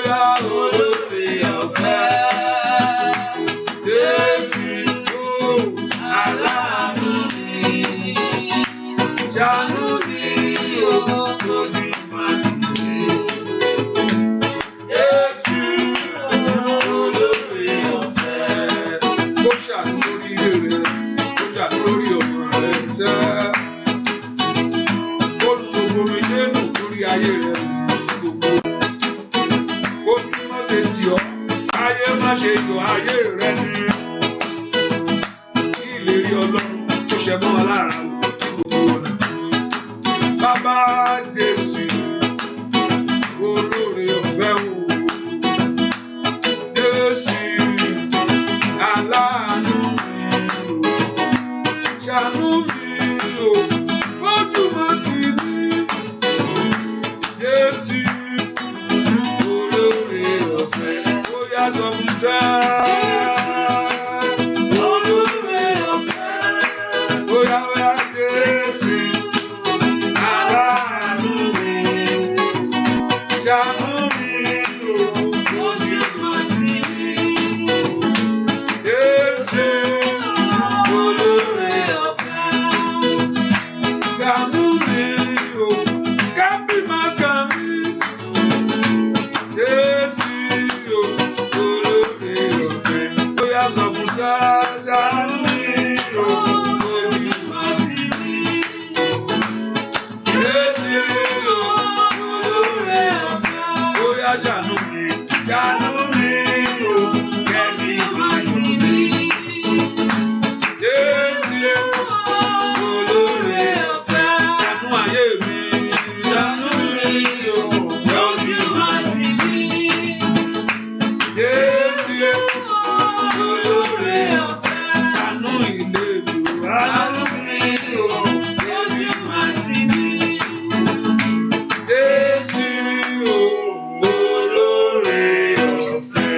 Bóyá olóore ọ̀fẹ́. Jésù aláàánú mi. Ṣàánú mi o, lójú máa tì mí. Jésù olóore ọ̀fẹ́. Ó ṣàánú lórí ilé rẹ̀, ó ṣàánú lórí ọmọ rẹ̀ ṣẹ́. Ó nu gbogbo mi dénú lórí ayé rẹ̀ gbogbo. Ojú má ṣe tì ọ́, ayé má ṣe yọ ayé rẹ̀ ní. Kí ìlérí Ọlọ́run tó ṣẹ mọ́ ọ lára o ní gbogbo ọ̀nà. Bàbá Jésù olóore ọ̀fẹ́ o. Jésù aláàánú mi o. Ṣàánú mi o, ojú má tì mí. Jésù olóore ọ̀fẹ́. Ó yá sọ fún sẹ́. Olóore ọ̀fẹ́. Ó yá Jésù aláàánú mi. Ṣàánú mi o, ojú má tì mí. Jésù olóore ọ̀fẹ́. Ṣàánú mi o, kẹ́bí má kàn mí. Jésù olóore ọ̀fẹ́. Ó yá sọ fún sẹ́. Ṣàánú mi o, ojú má tì mí. Jésù olóore ọ̀fẹ́. Ó yá ṣàánú mi o, kẹ́bí má kàn mí. Jésù olóore ọ̀fẹ́. Ṣàánú ayé mi. Ṣàánú mi o, lójú má tì mí. Jésù olóore ọ̀fẹ́. Ṣàánú ilé mi. Ṣàánú mi o, lójú má tì mí. Jésù olóore ọ̀fẹ́.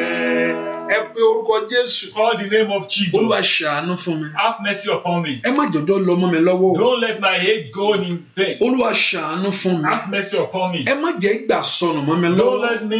Ẹ pe orúkọ Jésù. Call the name of Jesus. Olúwa ṣàánú fún mi. Have mercy upon me. Ẹ má jọjọ́ lọ mọ́ mi lọ́wọ́ o. Don't let my age go in vain. Olúwa ṣàánú fún mi. Have mercy upon me. Ẹ má jẹ́ ìgbà sọnù mọ́ mi Don't lọ́wọ́. let me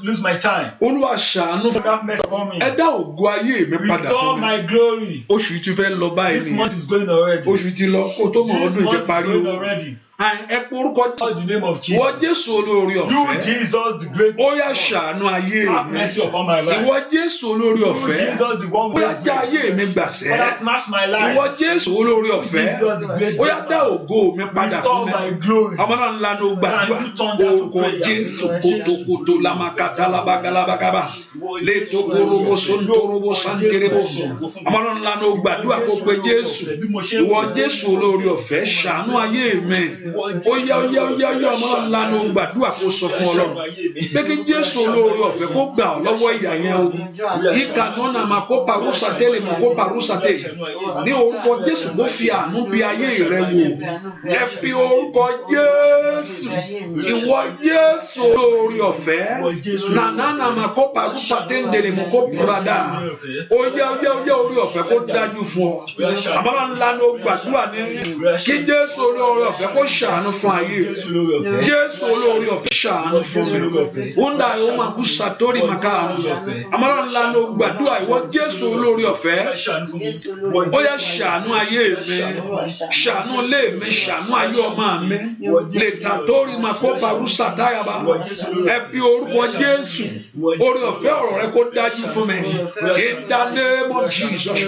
lose my time. Olúwa ṣàánú fún mi. Have mercy upon me. Ẹ dá ògo ayé mi padà Restore fún mi. my glory. Oṣù yìí ti fẹ́ lọ báyìí This nìyẹn. month is going already. Oṣù ti lọ kó tó mọ̀ This ọdún month ìjẹ is parí going o. already. Ẹ pe orúkọ Call the name of Jésù. Ìwọ Jesus. Jésù olóore You, ọ̀fẹ́. Jesus, the great Ó yá God. ṣàánú ayé Have mi. mercy upon my life. Ìwọ Jésù olóore You, ọ̀fẹ́. Jesus, the one Ó who yá já ayé mi Father, gbàṣẹ́. smash my life. Ìwọ Jésù olóore ọ̀fẹ́. Jesus, the great Ó yá dá God. ògo mi padà fún Restore mi. my glory. Ọmọ náà ńlá ló gbàdúrà. Can you turn that to Orúkọ prayer? Jésù kótókótó lamakata labagalabagaba. Létò korobo sontorobo sankerebo. Ọmọ náà ńlá ló gbàdúrà kó pe Jésù. Ìwọ Jésù olóore ọ̀fẹ́ ṣàánú ayé mi. Ó yá ọmọ náà ńlá ló gbàdúrà kó sọ fún Ọlọ́run. Pé kí Jésù olóore ọ̀fẹ́ kó gbà ọ́ lọ́wọ́ ìyà yẹn o. Ìkà náà máa kó parúsà tẹ́lẹ̀ mọ̀ kó parúsà tẹ́lẹ̀. Ní orúkọ Jésù kó fi àánú bí ayé rẹ wò. Ẹ fi orúkọ Jésù. Ìwọ Jésù olóore ọ̀fẹ́. Nànánà máa kó parúsà tẹ́lẹ̀ mọ̀ kó purada. Ó yá orí ọ̀fẹ́ kó dájú fún ọ. Àmọ́ ńlá ló gbàdúrà ní kí Jésù olóore ọ̀fẹ́ kó ṣàánú fún ayé rẹ. Jésù olóore ọ̀fẹ́ ṣàánú fún mi. Wúndà yóò máa kú sàtórí màkà. Àmọ́ ńlá ló gbàdúrà ìwọ Jésù olóore ọ̀fẹ́. Ó yá ṣàánú ayé mi. Ṣàánú ilé mi. Ṣàánú ayé ọmọ mi. Lè tàtórí máa kó parúsà táyàbá. Ẹ fi orúkọ Jésù. Oore ọ̀fẹ́ ọ̀rọ̀ rẹ kó dájú fún mi. In the name of Jesus.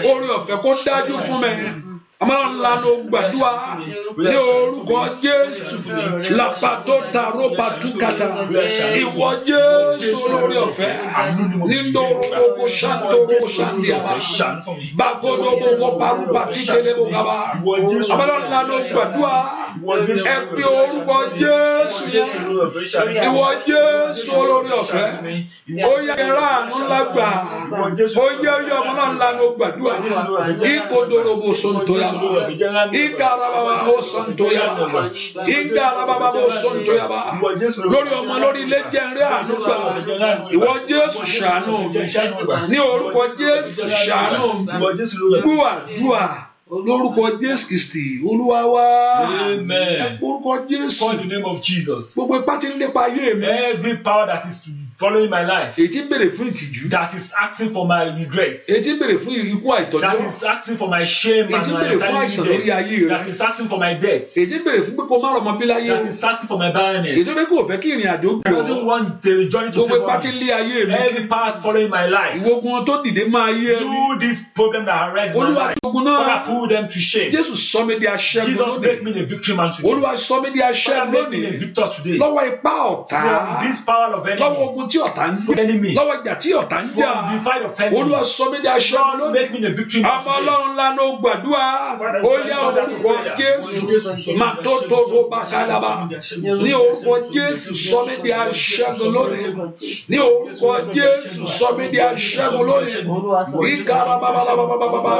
Oore ọ̀fẹ́ kó dájú fún mi. Àmọ́ ńlá ló gbàdúrà ní orúkọ Jésù. Làpàtó tàró pàtúkàtà. Ìwọ Jésù olóore ọ̀fẹ́. Níndòrò gbogbo ṣàǹdòrò ṣàǹdìàbà. Bàgòdò gbogbo parúbà títẹ̀lé gbogbo. Àmọ́ ńlá ló gbàdúrà. Ẹ fi orúkọ Jésù yẹn. Ìwọ Jésù olóore ọ̀fẹ́. Ó yẹ kẹrẹ àánú ńlá gbà. Ó yẹ ọmọ náà ńlá ló gbàdúrà. Ìkòdòròbò sọ̀ntòyà. Igarababa o santoya, igarababa o santoya ba. Lórí ọmọ lórí ilé jẹ́ ń rí àánú gbà. Ìwọ Jésù ṣàánú mi. Ní orúkọ Jésù ṣàánú mi. Gbúàdúà lórúkọ Jésù Kristi Olúwa wa. Amen. Orúkọ Jésù. Call the name of Jesus. Gbogbo ipá tí ń lépa ayé mi. Every power that is following my life. Èyí tí ń béèrè fún ìtìjú. That is asking for my regret. Èyí tí ń béèrè fún ikú àìtọ́jọ́. That is asking for my shame and my untimely death. That is asking for my death. Èyí tí ń béèrè fún pé kó má rọmọ bí láyé. That is asking for my barrenness. Èyí tó fẹ́ kó fẹ́ kí ìrìn àjò gbọ́. That doesn't want the journey to favor me. Every part following my life. Ìwọ ogun tó dìde máa yé Do this problem that arise in my life. Father, put them to shame. Jésù sọ mí di aṣẹ́gun lónìí. Jesus make me the victory man today. Olúwa sọ mí di aṣẹ́gun lónìí. Father, make me the victor today. Lọ́wọ́ ipá ọ̀tá. From this power of enemy. Lọ́wọ́ ogun tí ọ̀tá ń jà. Lọ́wọ́ ìjà tí ọ̀tá ń jà. From the fight of enemy. Olúwa sọ mí di aṣẹ́gun lónìí. Make me the victory man today. Àmọ́ Ọlọ́run ńlá ló gbàdúrà. Ó yá orúkọ Jésù. Màtótó ro bàkàlàbà. Ní orúkọ Jésù sọ mí di aṣẹ́gun lónìí. Ní orúkọ Jésù sọ mí di aṣẹ́gun lónìí. Ìkàrà bàbàbàbàbàbà.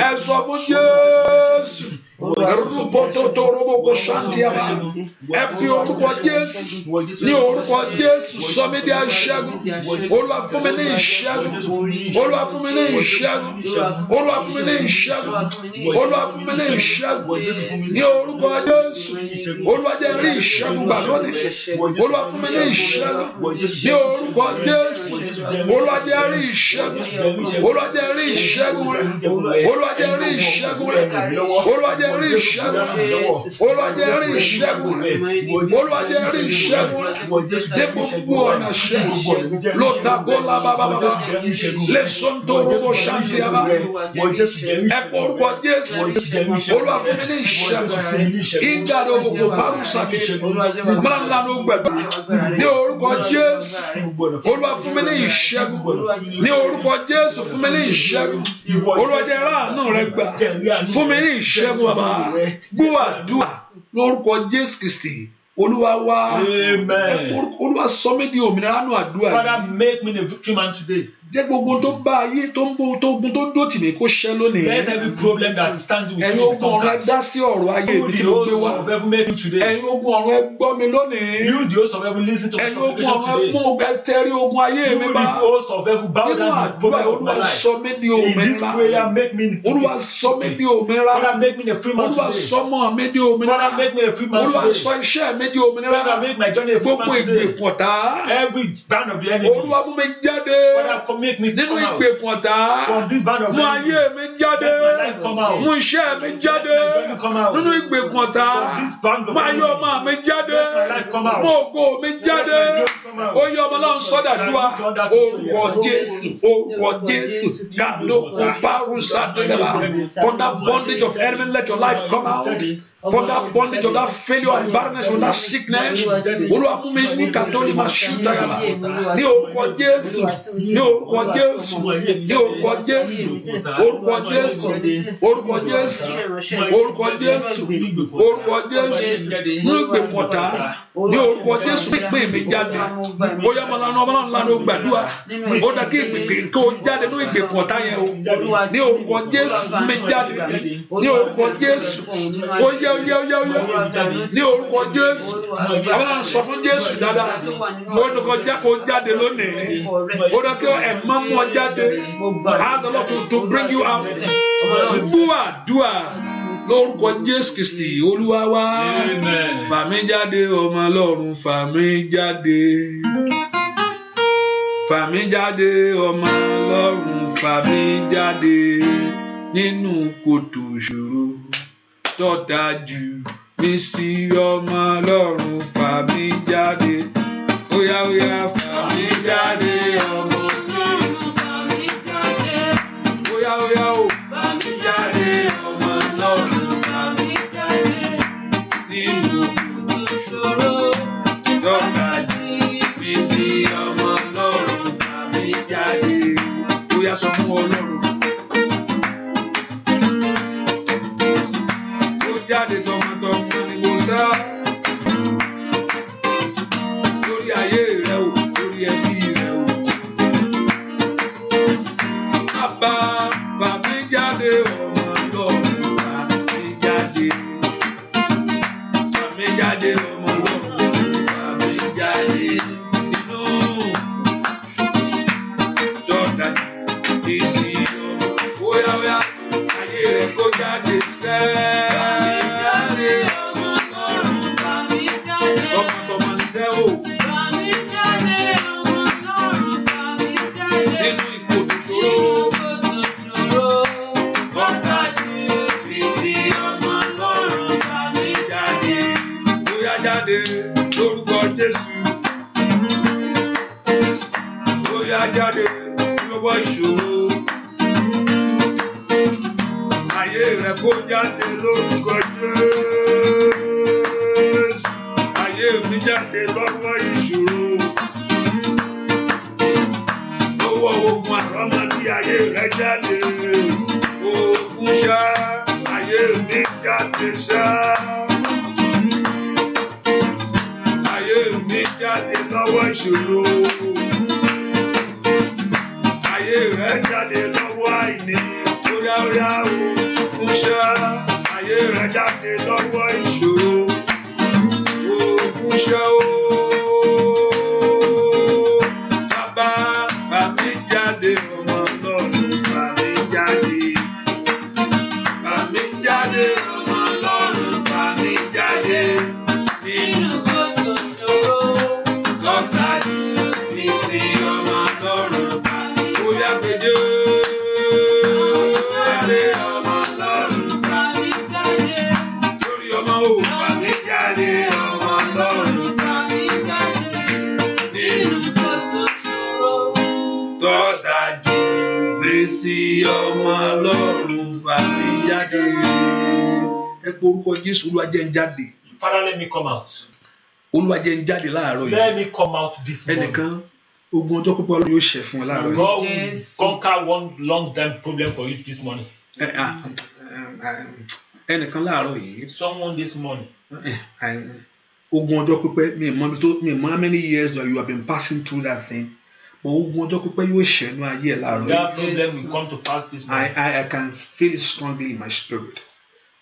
Ẹ sọ fún Jésù. Ẹ fi orúkọ Jésù. Ní orúkọ Jésù sọ mí di aṣẹ́gun. Olúwa fún mi ní ìṣẹ́gun. Olúwa fún mi ní ìṣẹ́gun. Olúwa fún mi ní ìṣẹ́gun. Olúwa fún mi ní ìṣẹ́gun. Ní orúkọ Jésù. Olúwa jẹ́ rí ìṣẹ́gun gbà lónìí. Olúwa fún mi ní ìṣẹ́gun. Ní orúkọ Jésù. Olúwa jẹ́ rí ìṣẹ́gun. Olúwa jẹ́ rí ìṣẹ́gun rẹ̀. Olúwa jẹ́ rí ìṣẹ́gun rẹ̀. Olúwa jẹ́ rí ìṣẹ́gun rẹ̀. Olúwa jẹ́ rí ìṣẹ́gun rẹ̀. Olúwa jẹ́ rí ìṣẹ́gun rẹ̀. Dé gbogbo ọ̀nà ṣẹ́gun. Lótagola bàbàbà. Lẹ́sọ̀ntò robo ṣàǹtìyàbá. Ẹ pọ̀ orúkọ Jésù. Olúwa fún mi ní ìṣẹ́gun. Ìgbàdo gbogbo parusati. Mọ́nà ló gbẹ̀dọ̀. Ní orúkọ Jésù. Olúwa fún mi ní ìṣẹ́gun. Ní orúkọ Jésù fún mi ní ìṣẹ́gun. Olúwa jẹ́ ráàánú rẹ gbà. Fún mi ní ìṣẹ́gun bàbá. Gbọ́ àdúrà lórúkọ Jésù Kristi. Olúwa wá. Amen. Olúwa sọ mí di òmìnira nínú àdúrà. Father, make me the victory man today. Jẹ́ gbogbo tó bá ayé tó ń bó tó ogun tó dó tì mí kó ṣẹ́ lónìí. Let every problem that stands with me ẹ̀yin ogun ọ̀run ẹ dá sí ọ̀rọ̀ ayé mi tí mo gbé wá. Ẹ̀yin ogun ọ̀run ẹ gbọ́ mi lónìí. You the host of heaven listen to my supplication today. Ẹ̀yin ogun ọ̀run ẹ tẹrí ogun ayé mi bá. You the host of heaven bow down the problem of my life. Olúwa sọ mí di òmìnira. In this prayer make me free. Olúwa sọ mí di òmìnira. Father, make me a free man today. Olúwa sọ mọ́ mi di òmìnira. Father, make me a free man today. Olúwa sọ iṣẹ́ mi di òmìnira. Father, make my journey a free man today. Gbogbo ìgbèkùn ọ̀tá. Every band of the enemy. Olúwa mú mi jáde. Father, make me come out. Ìgbèkùn ọ̀tá. From this band of mú ayé mi jáde. Let my life come out. Mú iṣẹ́ mi jáde. Nínú ìgbèkùn ọ̀tá. Mú ayé ọmọ mi jáde. Mú ògo mi jáde. Oyè ọmọ náà ń sọ́dà dúà. Orúkọ Jésù. Orúkọ Jésù. Kàdókò Bárúsà Tẹ́lẹ̀bà. From that bondage of enemy, let your life come out. From that bondage of that failure and barrenness, from that sickness. Olúwa mú mi ní kàtólì máa ṣúta yàrá. Ní orúkọ Jésù. Ní orúkọ Jésù. Ní orúkọ Jésù. Orúkọ Jésù. Orúkọ Jésù. Orúkọ Jésù. Orúkọ Jésù. Ní ìgbèkùn ọ̀tá. Ní orúkọ Jésù pípé mi jáde. Ó yá ọmọlànà ńlá ló gbàdúrà. Ó dá kí ìgbèkùn kó jáde ní ìgbèkùn ọ̀tá yẹn o. Ní orúkọ Jésù mi jáde. Ní orúkọ Jésù. Ó yá ní orúkọ Jésù. Àwọn náà sọ fún Jésù dáadáa. Ó ní kó jáde lónìí. Ó dá kí ẹ̀mọ́ mú ọ jáde. Ask the Lord to bring you out. Dúà lórúkọ Jésù Kristi Olúwa wa. Fà mí jáde ọmọ Ọlọ́run, fà mí jáde. Fà mí jáde ọmọ Ọlọ́run, fà mí jáde nínú kòtò ìṣòro. Tọ́ta jù mí sí ọmọ Ọlọ́run, fà mí jáde. Óyá fà mí jáde ọmọ Jésù, fà mí jáde. Óyá o fà mí jáde ọmọ Ọlọ́run, fà mí jáde. Nínú kòtò ìṣòro. Tọ́ta jù mí sí ọmọ Ọlọ́run, fà mí jáde. Óyá sọ fún Ọlọ́run. Jáde tọmọtọmọ ni mo sá lórí ayé rẹ o, lórí ẹbí rẹ o. Bàbá fà mí jáde ọmọ Ọlọ́run, fà mí jáde. Fà mí jáde ọmọ Ọlọ́run, fà mí jáde nínú jáde lọ́wọ́ ìṣòro. Ayé rẹ̀ kó jáde lórúkọ Jésù. Ayé mi jáde lọ́wọ́ ìṣòro. Lọ́wọ́ ogun àrọ́mọbí ayé rẹ̀ jáde. Ogun ṣá ayé mi jáde ṣá. Ayé mi jáde lọ́wọ́ ìṣòro. Ayé rẹ̀ jáde lọ́wọ́ àìní. Óyá o, ogun ṣá ayé rẹ̀ jáde lọ́wọ́ ìṣòro. Ogun ṣá o. Bàbá bá mi jáde, ọmọ Ọlọ́run bá mi jáde. Bá mi jáde, ọmọ Ọlọ́run bá mi jáde. Nínú gbogbo ìṣòro, lọ́tà mi sí ọmọ Ọlọ́run bá mi. Óyá gbèdé. Jáde ọmọ Ọlọ́run bá mi jáde. Lórí ọmọ ò bá mi jáde, ọmọ Ọlọ́run bá mi jáde. Nínú gbogbo ìṣòro, lọ́tà mi sí ọmọ Ọlọ́run bá mi jáde. Ẹ pe orúkọ Jésù, Olúwa jẹ́ n jáde. Father, let me come out. Olúwa jẹ́ n jáde láàárọ̀ yìí. Let me come out this morning. Ẹnìkan ogun ọjọ́ pípẹ́ Ọlọ́run yóò ṣẹ́ fún ọ láàárọ̀ yìí. God will conquer one long time problem for you this morning. Ẹnìkan láàárọ̀ yìí. Someone this morning. Ogun ọjọ́ pípẹ́ mi mọ how many years that you have been passing through that thing. But ogun ọjọ́ pípẹ́ yóò ṣẹ́nu ayé ẹ̀ láàárọ̀ yìí. That problem will come to pass this morning. I can feel it strongly in my spirit.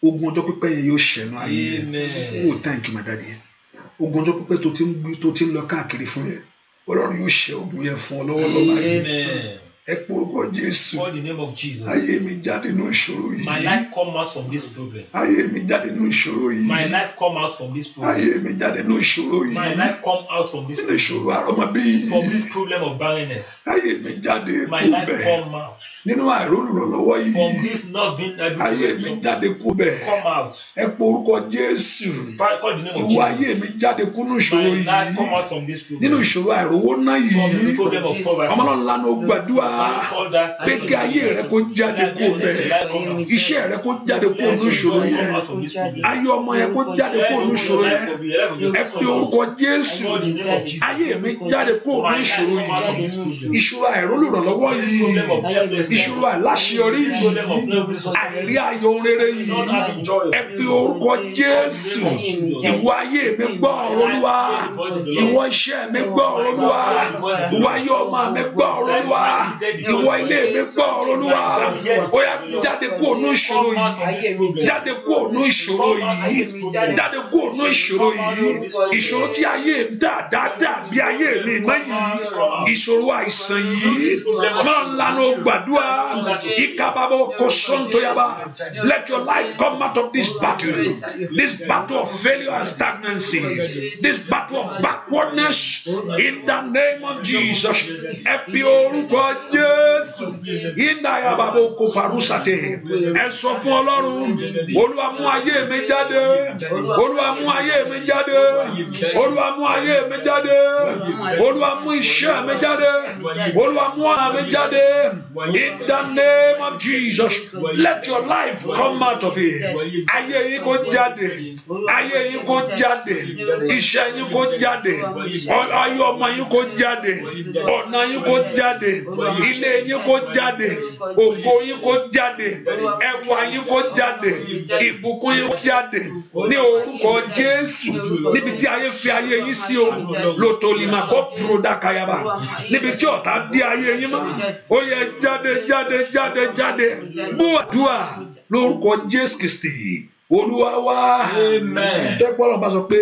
Ogun ọjọ́ pípẹ́ yẹn yóò ṣẹ́nu ayé ẹ̀. Oh, thank you my daddy. Ogun ọjọ́ pípẹ́ tó ti ń lọ káàkiri fún yẹn. Ọlọ́run yóò ṣẹ́ ogun yẹn fún ọ lọ́wọ́lọ́wọ́ báyìí. Ẹ pe orúkọ Jésù. Call the name of Jesus. Ayé mi jáde nínú ìṣòro yìí. My life come out from this problem. Ayé mi jáde nínú ìṣòro yìí. My life come out from this problem. Ayé mi jáde nínú ìṣòro yìí. My life come out from this Nínú problem. ìṣòro àrọ́mọbí yìí. From this problem of barrenness. Ayé mi jáde My kú life bẹ́ẹ̀. come out. Nínú àìrólùrànlọ́wọ́ yìí. From this not being able to Ayé mi jáde kú bẹ́ẹ̀. come out. Ẹ pe orúkọ Jésù. Call the name of Ìwọ Jesus. ayé mi jáde kú nínú ìṣòro My yìí. life come out from this problem. Nínú ìṣòro àìrówó náà yìí. From this problem of poverty. Ọmọ náà lánàá ó gbàdúrà. All that. Pé kí ayé rẹ kó jáde kú bẹ́ẹ̀. Iṣẹ́ rẹ kó jáde kú nínú ìṣòro yẹn. Ayé ọmọ yẹn kó jáde kú nínú ìṣòro yẹn. Ẹ pe orúkọ Jésù. Ayé mi jáde kú nínú ìṣòro yìí. Ìṣòro àìrólùrànlọ́wọ́ yìí. Ìṣòro àìláṣeyọrí yìí. Àìrí ayọ̀ ohun rere yìí. Ẹ pe orúkọ Jésù. Ìwọ ayé mi gbọ́ ọ̀rọ̀ Olúwa. Ìwọ iṣẹ́ mi gbọ́ ọ̀rọ̀ Olúwa. Ìwọ ayé ọmọ mi gbọ́ ọ̀rọ̀ Olúwa. Ìwọ ilé mi gbọ́ ọ̀rọ̀ Olúwa. Ó yá jáde kúrò nínú ìṣòro yìí. Jáde kúrò nínú ìṣòro yìí. Jáde kúrò nínú ìṣòro yìí. Ìṣòro tí ayé dáadáa bí ayé mi mọ́ yìí. Ìṣòro àìsàn yìí. Máa ń lanu gbàdúrà. Ìkábàbọ̀ kò sọ́ńtò yaba. Let your life come out of this battle. This battle of failure and stagnancy. This battle of backwardness. In the name of Jesus. Ẹ pe orúkọ Jésù. Ìdáyàbàbọ̀ kò parúsàtẹ̀. Ẹ sọ fún Ọlọ́run. Olúwa mú ayé mi jáde. Olúwa mú ayé mi jáde. Olúwa mú ayé mi jáde. Olúwa mú iṣẹ́ mi jáde. Olúwa mú ọ̀nà mi jáde. In the name of Jesus. Let your life come out of it. Ayé yín kó jáde. Ayé yín kó jáde. Iṣẹ́ yín kó jáde. Ayé ọmọ yín kó jáde. Ọ̀nà yín kó jáde. Ilé yín kó jáde. Ògo yín kó jáde. Ẹwà yín kó jáde. Ìbùkún yín kó jáde. Ní orúkọ Jésù. Níbi tí ayé fi ayé yín sí o. Lòtòlìmà kó pùrọ̀dà kayaba. Níbi tí ọ̀tá dé ayé yín mọ́. Ó yẹ jáde. Bú àdúrà lórúkọ Jésù Kristi. Olúwa wa. Amen. Tẹ́pọ̀ ọlọ́run bá sọ pé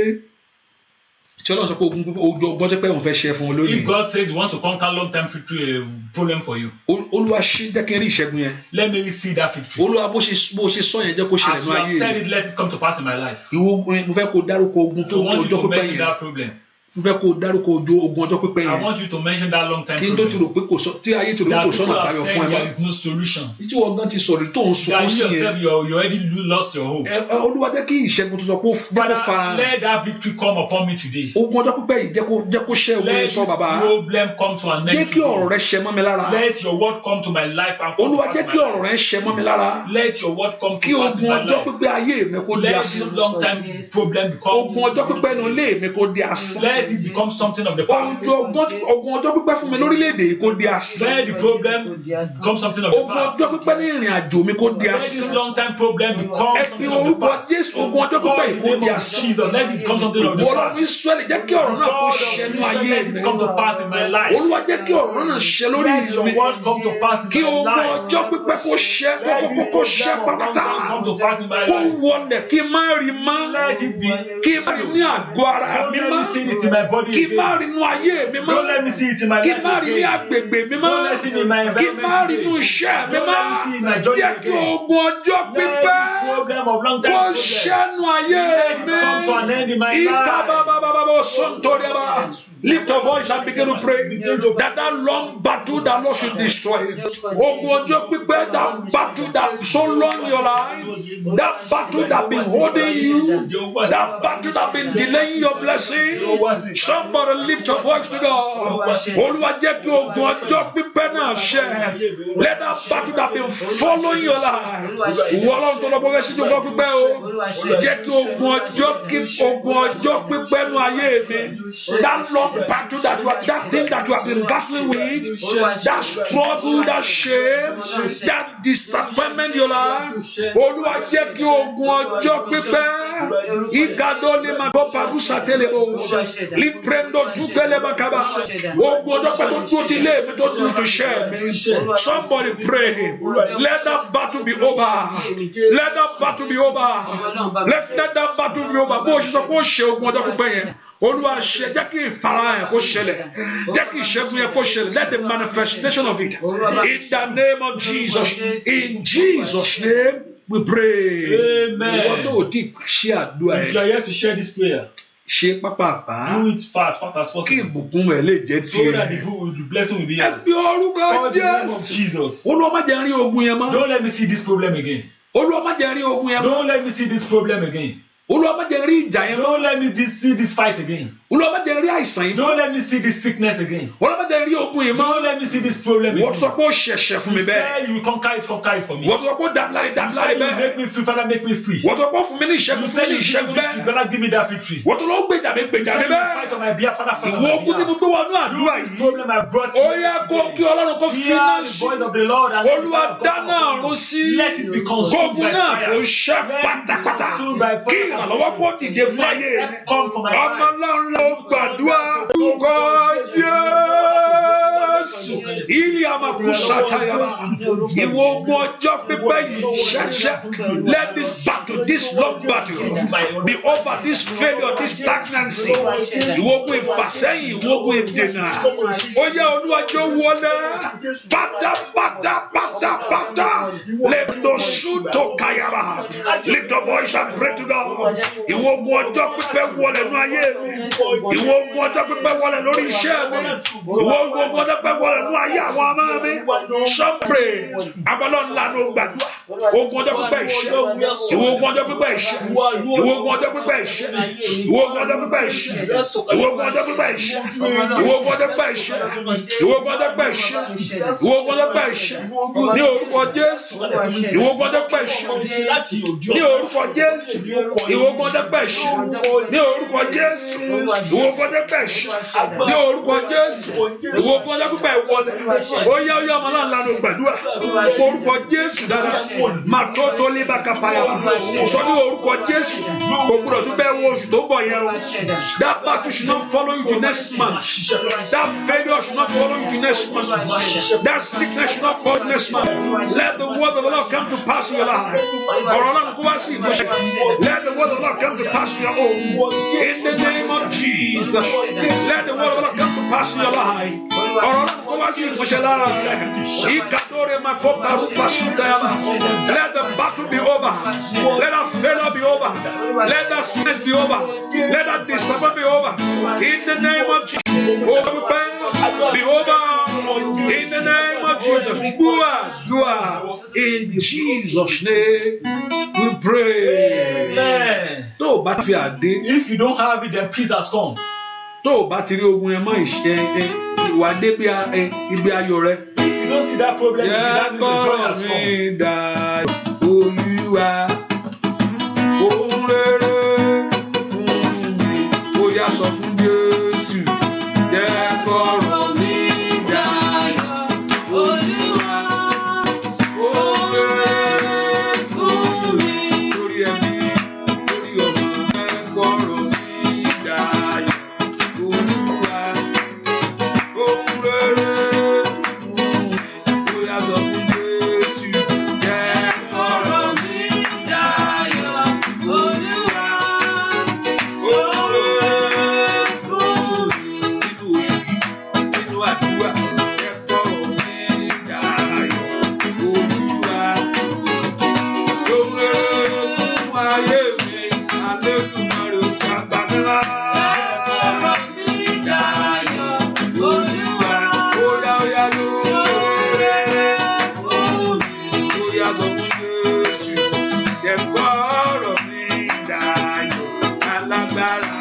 tí ọlọ́run sọ pé ojú ọgbọ́n tẹ́ pé òun fẹ́ ṣe fún wọn lónìí. If God says he wants to conquer long time victory, a problem for you. Olúwa ṣe jẹ́ kí n rí ìṣẹ́gun yẹn. Let me see that victory. Olúwa bó ṣe sọ yẹn jẹ́ kó ṣẹlẹ̀ As nínú you have ayé said rẹ̀. it, let it come to pass in my life. Ìwọ mo fẹ́ kó dárúkọ ogun tó I want you ọjọ́ to pípẹ́ mention yẹn. that problem. mo fẹ́ kó o dárúkọ ogun ọjọ́ pípẹ́ I yẹn want you to mention that long time kí n tó ti rò pé kò sọ tí ayé ti rò pé that kò people sọ́nà have àbáyọ said fún ẹ there mọ́ is no solution. tí wọ́n gan ti sọ̀rọ̀ tó ń That sunkún you sí yẹn yourself you already lost your hope. Olúwa jẹ́ kí ìṣẹ́gun tó sọ pé ó Father, fara let that victory come upon me today. ogun ọjọ́ pípẹ́ yìí jẹ́ kó ṣẹ́ ogun Let yẹn this sọ bàbá problem come to an jẹ́ end kí ọ̀rọ̀ today. rẹ ṣẹ mọ́ mi lára Let your word come to my life and come to Olúwa pass jẹ́ in kí my ọ̀rọ̀ life. rẹ ṣẹ mọ́ mi lára Let your word come kí to pass in ogun my ọjọ́ life. pípẹ́ ayé mi kó di Let asán this long time problem become ogun ọjọ́ pípẹ́ nu ilé mi kó di asán let it become something of the past. ogun ọjọ́ pípẹ́ fún mi lórílẹ̀‐èdè yìí kó di asán Let the problem become something of the ogun past. ọjọ́ pípẹ́ ní ìrìn àjò mi kó di Let this asán long time problem become ẹ fi something of the orúkọ past. Jésù ogun ọjọ́ pípẹ́ yìí kó God, in di the name of asán Jesus, let it become something of the Ọlọ́run past. Ísírẹ́lì jẹ́ kí ọ̀rọ̀ náà kó God of ṣẹ nú Israel, ayé let mi it come to pass in my life. Olúwa jẹ́ kí ọ̀rọ̀ náà ṣẹ lórí Let your mi word come to pass in kí my ogun life. ọjọ́ pípẹ́ kó ṣẹ Let this kó ṣẹ problem of long pátá time come to pass in my kó life. wọlẹ̀ kí n má rí mọ́ Let it be. kí n má rí ní àgọ́ ara Don't mi let mọ́ me see it in my body kí n má again. rí nú ayé mi mọ́ Don't let me see it in my kí n life má rí ní again. agbègbè mi mọ́ Don't let me see it in my kí n má rí environment nú again. iṣẹ́ mi Don't mọ́ let me see it in my journey jẹ́ kí again. ogun ọjọ́ Let pípẹ́ this problem of long time kó problem ṣẹ́nu ayé let it mi come to an end in my ìka life. bàbàbàbà sọ̀ntòrìàbà lift your voice and begin to pray that long battle that Lord should destroy ogun ọjọ́ pípẹ́ that battle that so long your life that battle that been holding you that battle that been delaying your blessing somebody lift your voice to God Olúwa jẹ́ kí ogun ọjọ́ pípẹ́ náà ṣẹ let that battle that been following your life ìwọ Ọlọ́run tó lọ bọ́ fẹ́ ṣíjú ọjọ́ pípẹ́ o jẹ́ kí ogun ọjọ́ pípẹ́ nú ayé mi that long battle that thing that you have been battling with that struggle that shame that disappointment in your life Olúwa jẹ́ kí ogun ọjọ́ pípẹ́ ìgàdọ́ lè máa gbọ́ pàdúsà tẹ́lẹ̀ o liprendo dúkẹ́lẹ́ máa kaba ogun ọjọ́ pípẹ́ tó dúró ti lé mi tó dúró tó ṣẹ́ mi somebody pray let that battle be over let that battle be over let that battle be over bó o ṣe sọ pé ó ṣe ogun ọjọ́ pípẹ́ yẹn Olúwa ṣe jẹ́ kí ìfarahàn yẹn kó ṣẹlẹ̀ jẹ́ kí ìṣẹ́gun yẹn kó ṣẹlẹ̀ let the manifestation of it in the name of Jesus in Jesus' name we pray. Amen. Ìwọ́n tó o ti ṣe àdúrà If you are here to share this prayer, ṣe pápápá do it fast as kí possible. ìbùkún rẹ̀ lè jẹ́ So that tiẹ̀. the blessing will be Ẹ yours. fi orúkọ In the name of Jésù. Jesus. Olúwa má jẹ́ rí ogun yẹn mọ́. Don't let me see this problem again. Olúwa má jẹ́ rí ogun yẹn mọ́. Don't let me see this problem again. Olúwa má jẹ́ rí ìjà yẹn mọ́. Don't let me see this fight again. Olúwa má jẹ́ rí àìsàn yìí mọ́. Don't let me see this sickness again. Olúwa má jẹ́ rí ogun yìí mọ́. Don't let me see this problem Wọ́n again. sọ pé ó ṣẹ̀ṣẹ̀ fún mi You bẹ́ẹ̀. say you conquer it for me. Wọ́n sọ pé ó dàbíláre You dàbíláre say you bẹ́ẹ̀. make me free, Father, make me free. Wọ́n sọ pé ó fún mi ní ìṣẹ́gun You fún say mi ní you give me ìṣẹ́gun victory, bẹ́ẹ̀. Father, give me that victory. Wọ́n tó ló gbèjà mi You gbèjà say mi you fight bẹ́ẹ̀. on my behalf, Father, fight on Ìwọ my ogun tí mo behalf. gbé wọnú àdúrà This yìí. problem I brought Ó you yẹ kó kí Ọlọ́run kó fi Hear iná the sí. voice of the Lord and Olúwa dáná ọ̀run sí. let it be consumed Kógun by náà fire. kò ṣẹ́ Let it be pátápátá. consumed by Kí fire. ìrànlọ́wọ́ kó dìde fún Let ayé mi. help come from my Ọmọ life. Ọlọ́run ló gbàdúrà. Orúkọ Jésù. Ilé àmàkùsà tayaba. Ìwọ ogun ọjọ́ pípẹ́ yìí ṣẹ̀ṣẹ̀. Let this battle, this long battle be over, this failure, this stagnancy. Ìwọ ogun ìfàsẹ́yìn, ìwọ ogun ìdènà. Ó yẹ Olúwa jẹ́ wọlé. Pátápátá. Lẹ́tọ̀ sútò kayaba. Lift your voice and pray to God. Ìwọ ogun ọjọ́ pípẹ́ wọlé nú ayé mi. Ìwọ ogun ọjọ́ pípẹ́ wọlé lórí iṣẹ́ mi. Ìwọ ogun ọjọ́ pípẹ́ wọlé nú ayé àwọn ọmọ mi. Some pray. Abalọ́ ńlá ló gbàdúrà. Ogun ọjọ́ pípẹ́ ìṣẹ́. Ìwọ ogun ọjọ́ pípẹ́ ìṣẹ́. Ìwọ ogun ọjọ́ pípẹ́ ìṣẹ́. Ìwọ ogun ọjọ́ pípẹ́ ìṣẹ́. Ìwọ ogun ọjọ́ pípẹ́ ìṣẹ́. Ìwọ ogun ọjọ́ pípẹ́ ìṣẹ́. Ìwọ ogun ọjọ́ pípẹ́ ìṣẹ́. Ìwọ ogun ọjọ́ pípẹ́ ìṣẹ́. Ní orúkọ Jésù. Ìwọ ogun ọjọ́ pípẹ́ ìṣẹ́. Ní orúkọ Jésù. Ìwọ ogun ọjọ́ pípẹ́ ìṣẹ́. Ní orúkọ Jésù. Ìwọ ogun ọjọ́ pípẹ́ ìṣẹ́. Ní orúkọ Jésù. Ìwọ ogun ọjọ́ pípẹ́ ìwọlẹ̀. Ó yá ọmọ náà lanu gbàdúrà. Orúkọ Jésù dáadáa. Màá tó tó lé bàkà payà. Sọ ní orúkọ Jésù. Ògbúdọ̀ tún bẹ́ẹ̀ wo oṣù tó bọ̀ yẹn o. That battle should not follow you to next month. That failure should not follow you to next month. That sickness should not follow you next month. Let the word of the Lord come to pass in your life. Ọ̀rọ̀ náà kó wá sí ìmúṣẹ. Let the word of the Lord come to pass in your home. In the name of Jesus. Let the word of the Lord come to pass in your life. Ọ̀rọ̀ náà kó wá sí ìmúṣẹ lára rẹ̀. Ìkàdóre máa kó parúpa sùtẹ́yàmá. Let the battle be over. Let that failure be over. Let that sickness be over. Let that disappointment be over. In the name of Jesus. Be over. In the name of Jesus. Dua. In Jesus' name we pray. Amen. Tó o bá fi àdé. If you don't have it, then peace has come. Tó o bá ti rí ogun ẹ mọ́ ìwà dé bí ibi ayọ̀ rẹ. If you don't see that problem, that means the joy has come. Yẹ kọ́ mi dá Olúwa ohun rere fún mi. Ó yá sọ fún Jésù. Yẹ kọ́rọ̀ mi dayọ̀ Olúwa ohun rere fún mi. Lórí ẹbí, lórí ọmọ, yẹ kọ́rọ̀ mi dayọ̀ Olúwa ohun rere fún mi. Ó yá sọ fún Jésù. Yẹ kọ́rọ̀ mi dayọ̀ Olúwa ohun rere fún mi. Nínú oṣù yìí, nínú àdúrà, yẹ kọ́rọ̀ mi dayọ̀ Olúwa ohun rere fún ayé mi. Àlékùmarè ò gbàgbà mi wá. Olúwa, ó yá lóhun rere fún mi. Ó yá sọ fún Jésù. Yẹ kọ́rọ̀ mi dayọ̀ alágbára.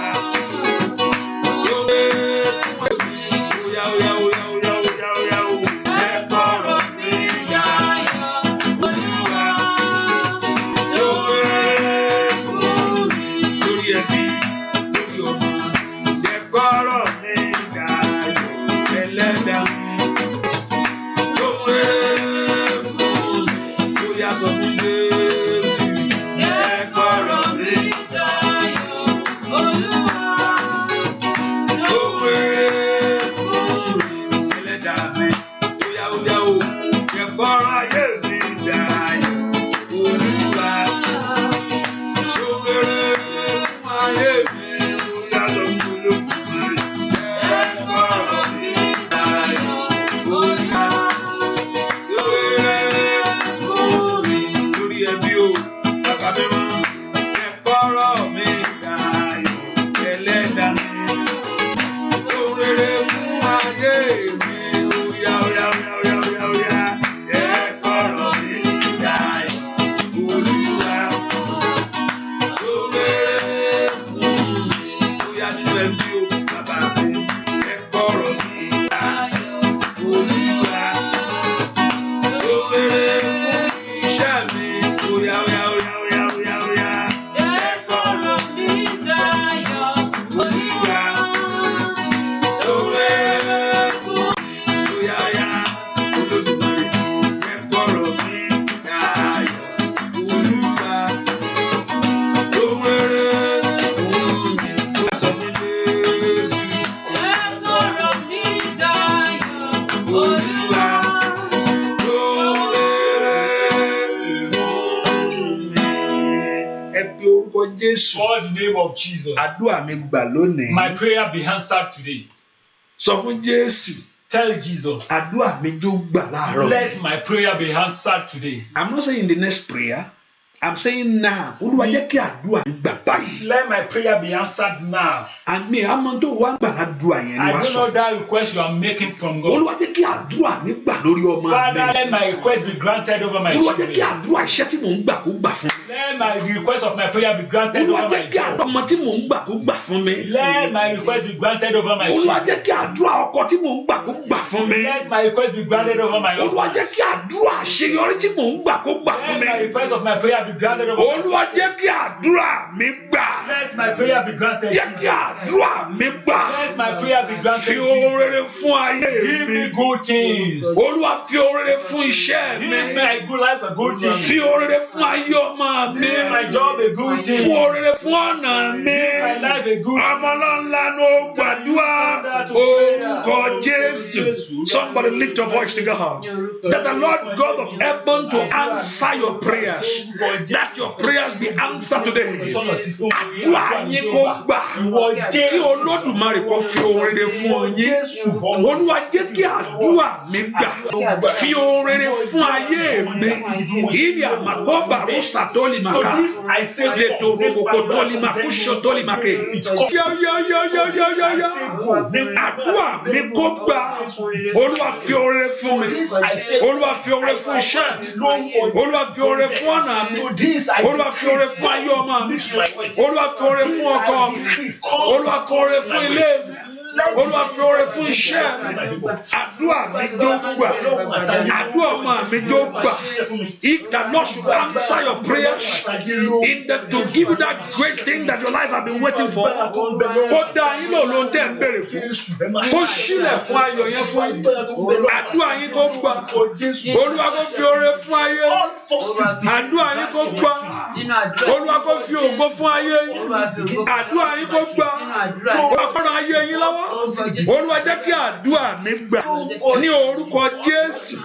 Ohun rere fún èmi. Ó yá. Yẹ kọ́rọ̀ mi dayọ̀ Olúwa. Ohun rere fún mi. Lórí ẹbí, lórí ọmọ. Yẹ kọ́rọ̀ mi dayọ̀ Ẹlẹ́dàá mi. Ohun rere fún mi. Ó yá sọ fún Jésù. Yẹ kọ́rọ̀ mi dayọ̀ Olúwa. Ohun rere fún mi. Ẹlẹ́dàá mi. Ó yá o. Yẹ kọ́rọ̀ ayé mi dayọ̀ Olúwa. Ohun rere fún ayé mi. Ó yá lọ fún Olódùmarè. Yẹ kọ́rọ̀ mi dayọ̀ Olúwa. Ohun rere fún mi. Lórí ẹbí o, bàbá mi mọ́. Yẹ kọ́rọ̀ mi dayọ̀ Ẹlẹ́dàá mi. Ohun rere fún ayé mi. Ó yá. Yẹ kọ́rọ̀ mi dayọ̀ Olúwa. Ohun rere fún mi. Ó yá nínú ẹbí o, bàbá mi. Yẹ kọ́rọ̀ mi dayọ̀ Olúwa. Ohun rere fún iṣẹ́ mi. Ó yá. Yẹ kọ́rọ̀ mi dayọ̀ Olúwa. Ohun rere fún mi. Ó yá. Olódùmarè. Yẹ kọ́rọ̀ mi dayọ̀ Olúwa. Ohun rere fún mi. Ó yá sọ fún Jésù. Yẹ kọ́rọ̀ mi dayọ̀ Olúwa. Ohun rere fún mi. Ẹ pe orúkọ Jésù. Call the name of Jesus. Àdúrà mi gbà lónìí. My prayer be answered today. Sọ fún Jésù. Tell Jesus. Àdúrà mi jó gbà láàárọ̀. Let my prayer be answered today. I'm not saying the next prayer. I'm saying now. Olúwa jẹ́ kí àdúrà mi gbà báyìí. Let my prayer be answered now. Àmì àmọ́ tó wá gbà ládùúrà yẹn ni I wàá don't sọ. know that request you are making from God. Olúwa jẹ́ kí àdúrà mi gbà lórí ọmọ mi. Father, let my request be granted over my Olúwa jẹ́ kí children. àdúrà iṣẹ́ tí mò ń gbà kó gbà fún mi. Let my request of my prayer be granted Olúwa over jẹ́ my kí àdúrà job. ọmọ tí mò ń gbà kó gbà fún mi. Let my request be granted over my Olúwa children. jẹ́ kí àdúrà ọkọ tí mò ń gbà kó gbà fún mi. Let my request be granted over my Olúwa husband. jẹ́ kí àdúrà àṣeyọrí tí mò ń gbà kó gbà fún Let mi. my request of my prayer be granted over my Olúwa jẹ́ success. kí àdúrà mi gbà. Let my prayer be granted. Jẹ́ kí àdúrà mi gbà. Let my prayer be granted. Fi ohun rere fún ayé Give mi. me good things. Olúwa fi ohun rere fún iṣẹ́ Give mi. me a good life, a good thing. Fi ohun rere fún ayé ọmọ mi. Give my job a good thing. Fún ohun rere fún ọ̀nà mi. Give my life a good thing. Ọmọ ọlọ́nla ló gbàdúrà orúkọ Jésù. Somebody lift your voice to God. That the Lord God of heaven to answer your prayers. That your prayers be answered today. Àdúrà yín kó gbà. Kí Olódùmarè kó fi ohun rere fún yín. Olúwa jẹ́ kí àdúrà àdúrà mi gbà fi ohun rere fún ayé mi ilé àmàkọ́bà rúṣà tó lè màkà lètò rògbòkò tó lè màkú ṣò tó lè màkè yáyáyáyáyáyá àdúrà mi kó gbà Olúwa fi ohun rere fún mi Olúwa fi ohun rere fún iṣẹ́ Olúwa fi ohun rere fún ọ̀nà mi Olúwa fi ohun rere fún ayé ọmọ mi Olúwa fi ohun rere fún ọkọ mi Olúwa fi ohun rere fún ilé mi Olúwa fi ohun rere fún iṣẹ́ mi àdúrà mi jó gbà àdúrà ọmọ mi jó gbà if the Lord should answer your prayers in the to give you that great thing that your life have been waiting for kó dá yín lò ló ń tẹ̀ ń béèrè fún kó ṣílẹ̀kùn ayọ̀ yẹn fún àdúrà yín kó gbà Olúwa kó fi ohun rere fún ayé àdúrà yín kó gbà Olúwa kó fi ògo fún ayé àdúrà yín kó gbà Olúwa kó ràn ayé yín lọ́wọ́ Olúwa jẹ́ kí àdúrà mi gbà ní orúkọ Jésù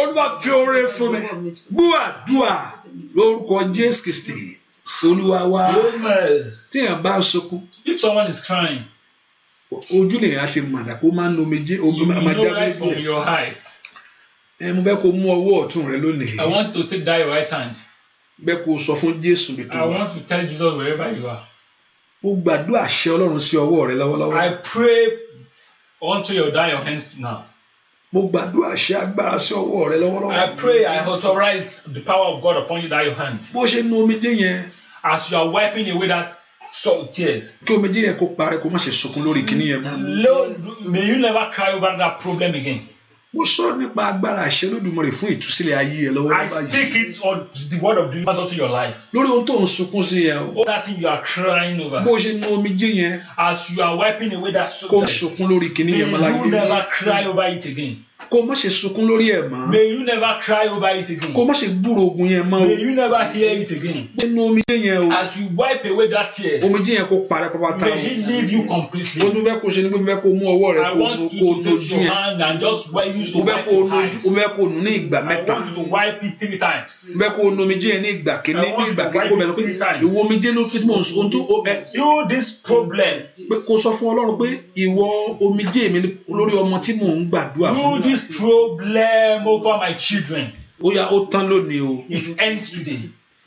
Olúwa fi ohun rere fún mi gbọ́ àdúrà lórúkọ Jésù Kristi Olúwa wa tí èèyàn bá sunkún. If someone is crying, ojú lè yà ti màdà kó máa ń lo méje ogun máa you know jáde right from your eyes. Mo fẹ́ kó mú ọwọ́ ọ̀tún rẹ lónìí. I want to take that your right hand. Bẹ́ẹ̀ kó sọ fún Jésù bí tó I wà. want to tell Jesus wherever you are. Ó gbàdúrà àṣẹ Ọlọ́run sí ọwọ́ rẹ lọ́wọ́lọ́wọ́. I pray unto your hands now. Mo gbàdúrà àṣẹ agbára sí ọwọ́ rẹ lọ́wọ́lọ́wọ́. I pray I authorize the power of God upon you that your hand. Bó ṣe nu omijé yẹn. As you are wiping away that salt tears. Kí omijé yẹn kó parẹ́ kó má ṣe sunkún lórí kíní yẹn mọ́. Lord, may you never cry over that problem again. Mo sọ nípa agbára àṣẹ Olódùmarè fún ìtúsílẹ̀ ayé ẹ lọ́wọ́ I speak it on the word of deliverance unto your life. Lórí ohun tó ń sunkún sí yẹn o. All that thing you are crying over. Bó ṣe nu omijé yẹn. As you are wiping away that salt Kó tears. sunkún lórí kíní yẹn mọ́ láyé. May you never cry over it again. Kó má ṣe sunkún lórí ẹ̀ mọ́. May you never cry over it again. Kó má ṣe gbúrò ogun yẹn mọ́ o. May you never hear it again. Nínú omijé yẹn o. As you wipe away that tears. Omijé yẹn kó parẹ́ pápátá o. May he leave you completely. Ó ní fẹ́ kó ṣe ni pé mo fẹ́ kó mú ọwọ́ rẹ I want you to dojú take your yẹn. hand and just use to Mo fẹ́ wipe kó your eyes. mo fẹ́ kó nù ní ìgbà I mẹ́ta. want you to wipe it 3 times. Mo fẹ́ kó nu omijé yẹn ní ìgbà kíní ní ìgbà kíní kó bẹ̀rẹ̀ pé ìwọ omijé ló pé tí mò ń sọ ohun tó You this problem. pé kó sọ fún Ọlọ́run pé ìwọ omijé mi lórí ọmọ tí mò ń gbàdúrà You fún. this problem over my children. Ó yá ó tán lónìí o. It ends today.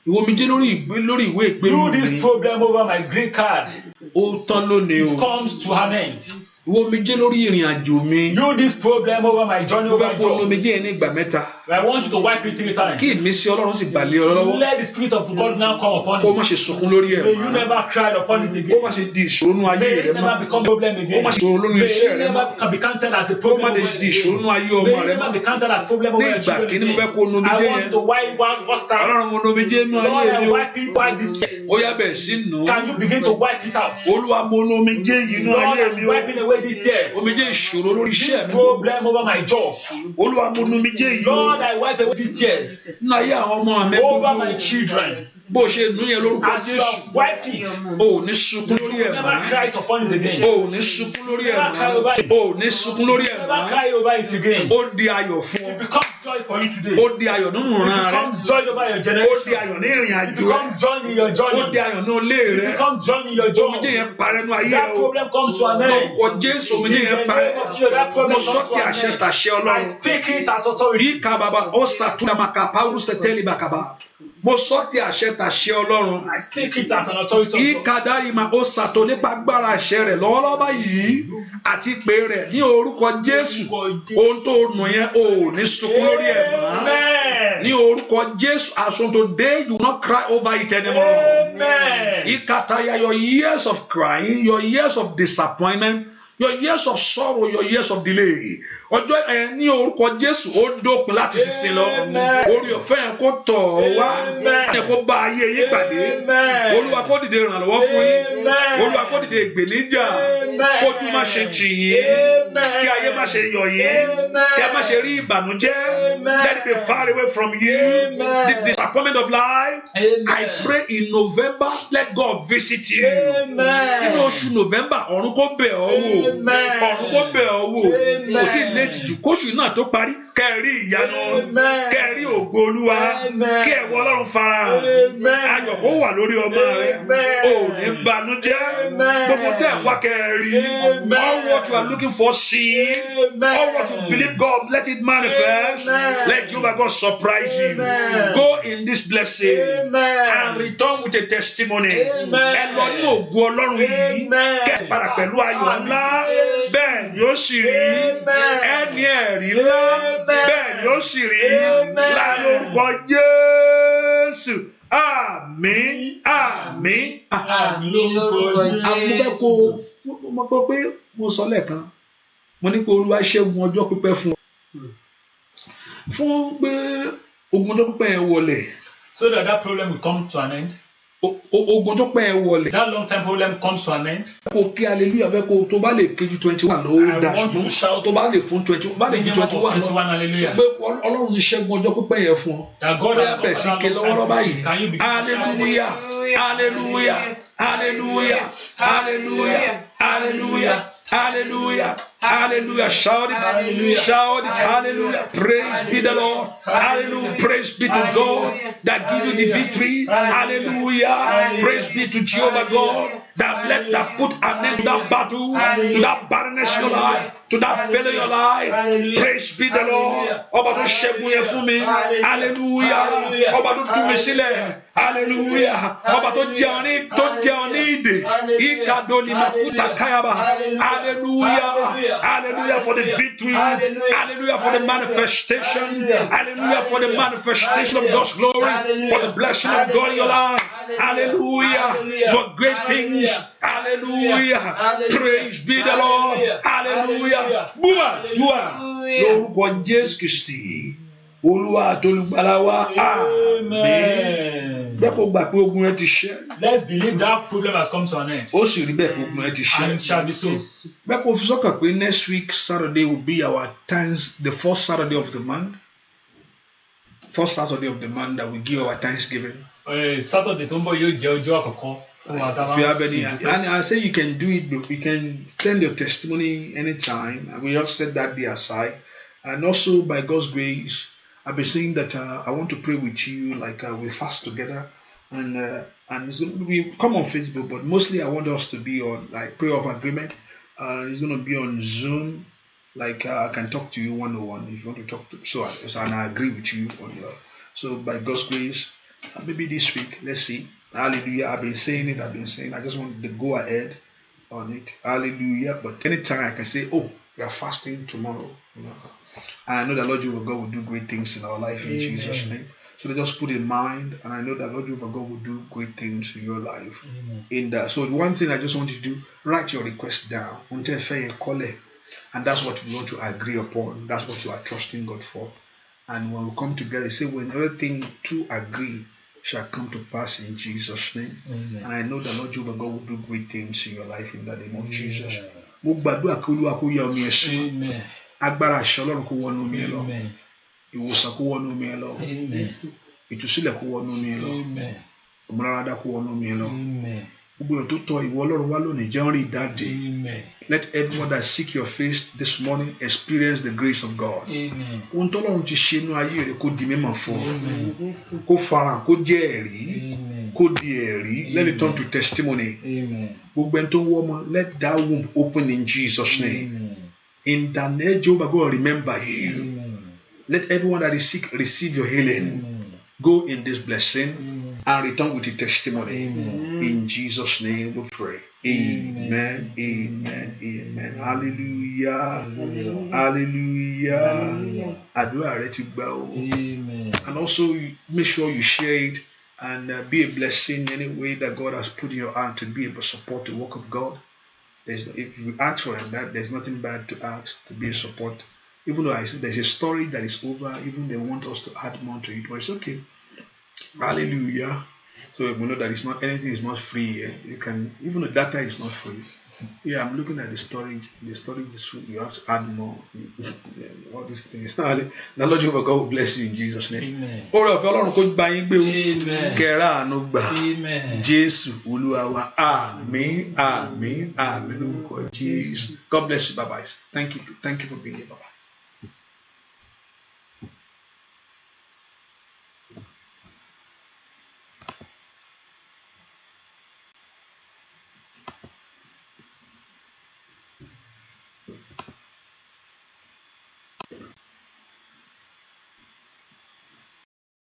Ìwọ omijé lórí ìwé ìgbélú You mi. this problem over my green card. Ó tán lónìí o. It comes to an end. Ìwọ omijé lórí ìrìn àjò mi. You this problem over my journey Mo over fẹ́ kó nu job. omijé yẹn ní ìgbà mẹ́ta. I want you to wipe it 3 times. Kí ìmísí Ọlọ́run sì balẹ̀ ọ lọ́wọ́. Let the spirit of God now come upon Kó you. má ṣe sunkún lórí ẹ̀ May you mọ́. never cry upon it Kó again. má ṣe di ìṣòro nú ayé May rẹ it never mọ́. become a problem Kó again. má ṣe ìṣòro lórí May iṣẹ́ it rẹ mọ́. never be counted as a Kó problem má over di your ìṣòro children. nú ayé May ọmọ it rẹ never mọ́. be counted as problem over Ní your ìgbà children kíní mo again. fẹ́ kó nu omijé I want yẹn. to wipe what's that? Ọlọ́run mo nu omijé nú Lord, ayé mi I o. wipe it while this tear. Ó yá bẹ̀rẹ̀ sí nù ú. Can you begin to wipe it out? Olúwa mo nu omijé yìí nú Lord, ayé mi I'm o. wiping away these tears. Omijé ìṣòro lórí iṣẹ́ mi. Problem over my job. Olúwa mo nu omijé yìí o. Lord, I wipe away these tears. Nínú ayé àwọn ọmọ mi Over gbogbo. my children. Bó ṣe nù yẹn lórúkọ As you Jésù. have wiped it, O ò ní sunkún lórí ẹ̀ never mọ́. cry upon it again. O ò ní sunkún lórí ẹ̀ mọ́. O ò ní sunkún lórí ẹ̀ Never mọ́. cry over it again. Ó di ayọ̀ fún ọ. It becomes joy for you today. Ó di ayọ̀ nínú It ìran rẹ. becomes joy over your Ó di generation. ayọ̀ ní ìrìn It àjò rẹ. becomes joy in your Ó di journey. ayọ̀ ní ilé It rẹ. becomes joy in your Omijé job. yẹn parẹ́ nú ayé That rẹ o. problem comes to an end. Lórúkọ Jésù omijé In yẹn the parẹ́. name of Jesus, that problem Mo comes sọ to ti an àṣẹ end. tàṣẹ I Ọlọ́run. speak it as authority. Yí ka bàbá ó sàtúndà màkà pàrọ̀ sẹ̀tẹ́lì bàkàbà. Mo sọ ti àṣẹ tàṣẹ Ọlọ́run. I speak it as an authority Yí of God. ka dárí ma ó sàtò nípa agbára àṣẹ rẹ̀ lọ́wọ́lọ́wọ́ báyìí àti ìpè rẹ̀ ní orúkọ Jésù. Ohun tó nù yẹn o ò ní sunkún lórí ẹ̀ mọ́. Amen. Ní orúkọ Jésù, as from today you will not cry over it anymore. Amen. Ìkàtàyà your years of crying, your years of disappointment, your years of sorrow, your years of delay. Ọjọ́ ẹ ní orúkọ Jésù ó dópin láti sísìn lọ. Amen. Orí ọ̀fẹ́ yẹn kó tọ̀ ọ́ wá. Amen. Ẹ kó bá ayé yín pàdé. Amen. Olúwa kó dìde ìrànlọ́wọ́ fún yín. Amen. Olúwa kó dìde ìgbèníjà. Amen. Kójú má ṣe tì yín. Amen. Kí ayé má ṣe yọ̀ yín. Amen. Kí ẹ má ṣe rí ìbànújẹ́. Amen. Let it be far away from you. Amen. The disappointment of life. Amen. I pray in November, let God visit you. Amen. Nínú oṣù November, ọ̀run kó bẹ̀ ọ́ wò. ọ̀run kó bẹ̀ ọ́ wò kò tí ì létí jù kóṣù náà tó parí kẹ́ẹ̀rí ìyanu kẹ́ẹ̀rí ògo Olúwa kí ẹ̀wọ̀ Ọlọ́run farahàn ayọ̀ kó wà lórí ọmọ rẹ ò ní banújẹ́ gbogbo tẹ̀ wá kẹ́ẹ̀rí all what you are looking for see all what you believe God let it manifest let Jehovah God surprise you go in this blessing and return with a testimony ẹ lọ ní ògo Ọlọ́run yìí kẹ́ẹ̀ padà pẹ̀lú ayọ̀ ńlá bẹ́ẹ̀ ni ó sì rí ẹni ẹ̀rí ńlá bẹ́ẹ̀ ni ó sì rí láàrin orúkọ Jésù àmín àmín àmúbẹ́kọ mo gbọ́ pé mo sọ lẹ́ẹ̀kan mo ní pé Olúwa ṣẹ́gun ọjọ́ pípẹ́ fún pé ogun ọjọ́ pípẹ́ yẹn wọlé. So that problem will come to an end. Ogun ọjọ́ pípẹ́ yẹn wọlé. That long time problem comes to an end. Kò kí hallelujah fẹ́ kó tó bá lè kejì 21 ló dà ṣùgbọ́n tó bá lè fún 21 bá lè ju 21 lọ ṣùgbọ́n Ọlọ́run ti ṣẹ́gun ọjọ́ pípẹ́ yẹn fún ọ. Bóyá bẹ̀rẹ̀ sí ké lọ́wọ́lọ́wọ́ báyìí hallelujah hallelujah hallelujah hallelujah hallelujah hallelujah hallelujah shout it hallelujah praise be the Lord hallelujah praise be to God that give you the victory hallelujah praise be to Jehovah God that put an end to that battle to that barrenness in your life to that failure in your life praise be the Lord ọba tó ṣẹ́gun yẹn fún mi hallelujah ọba tó tú mi sílẹ̀ hallelujah ọba tó jẹ́ ọ ní ìdè ìkàdóni makuta káyàbá hallelujah hallelujah for the victory hallelujah for the manifestation hallelujah for the manifestation of God's glory for the blessing of God in your life hallelujah for great things hallelujah praise be the Lord hallelujah bua lórúkọ Jésù Kristi Olúwa àtolùgbàlà wa amen. Bẹ́ẹ̀ kó gbà pé ogun rẹ ti ṣẹ́. Let's believe that problem has come to an end. Ó sì rí bẹ́ẹ̀ pé ogun rẹ ti ṣẹ́. And it shall be so. Bẹ́ẹ̀ kó fi sọ́kàn pé next week Saturday will be our the first Saturday of the month. First Saturday of the month that we give our Thanksgiving. Saturday tó ń bọ̀ yóò jẹ́ ọjọ́ àkọ́kọ́. If you have any, and I say you can do it, but you can send your testimony anytime. And we have set that day aside. And also, by God's grace, I've been saying that I want to pray with you, like we fast together, and it's going to be come on Facebook, but mostly I want us to be on like prayer of agreement. It's going to be on Zoom, like I can talk to you one-on-one if you want to talk to. So I agree with you on your. So by God's grace, maybe this week, let's see. Hallelujah. I've been saying it. I just want to go ahead on it. Hallelujah. But anytime I can say, oh, we are fasting tomorrow. You know, and I know that Lord Jehovah God will do great things in our life in Jesus' name. So they just put in mind, and I know that Lord Jehovah God will do great things in your life. In that. So the one thing I just want you to do, write your request down. And that's what we want to agree upon. That's what you are trusting God for. And when we come together, say when everything to agree shall come to pass in Jesus' name. Amen. And I know that Lord Jehovah God will do great things in your life in the name of Jesus. Amen. Agbára àṣẹ Ọlọ́run kó wọnú mi lọ. Ìwòsàn kó wọnú mi lọ. Ìtúsílẹ̀ kó wọnú mi lọ. Ìmúláradá kó wọnú mi lọ. Gbogbo èèyàn tó tọ̀ ìwọ Ọlọ́run wá lónìí jẹ́ rí ìdáǹdè. Let everyone that seek your face this morning experience the grace of God. Ohun tó Ọlọ́run ti ṣe inú ayé rẹ̀ kó di mímọ̀ fún ọ. Kó farahàn kó jẹ́ ẹ̀rí. Kó di ẹ̀rí. Let it turn to testimony. Gbogbo ẹni tó ń wọ́ ọmọ, let that womb open in Jesus' name. In the name Jehovah God remember you. Let everyone that is sick receive your healing. Go in this blessing and return with a testimony. In Jesus' name we pray. Amen. Amen. Amen. Hallelujah. Hallelujah. Àdúrà rẹ ti gbà o. And also make sure you share it and be a blessing in any way that God has put in your hand to be able to support the work of God. If you ask for it, there's nothing bad to ask to be a support. Even though I see there's a story that is over, even they want us to add more to it, but it's okay. Hallelujah. So we know that it's not anything is not free. You can even the data is not free. Yeah, I'm looking at the storage. The storage is full. You have to add more. All these things. The Lord Jehovah God will bless you in Jesus' name. Amen. Oore ọ̀fẹ́ Ọlọ́run kó gba yín gbé o. Amen. Kẹ́ra àánú gbà. Amen. Jésù Olúwa wa. Àmín, àmín, àmín lórúkọ Jésù. God bless you. Bye bye. Thank you for being here. Bye bye.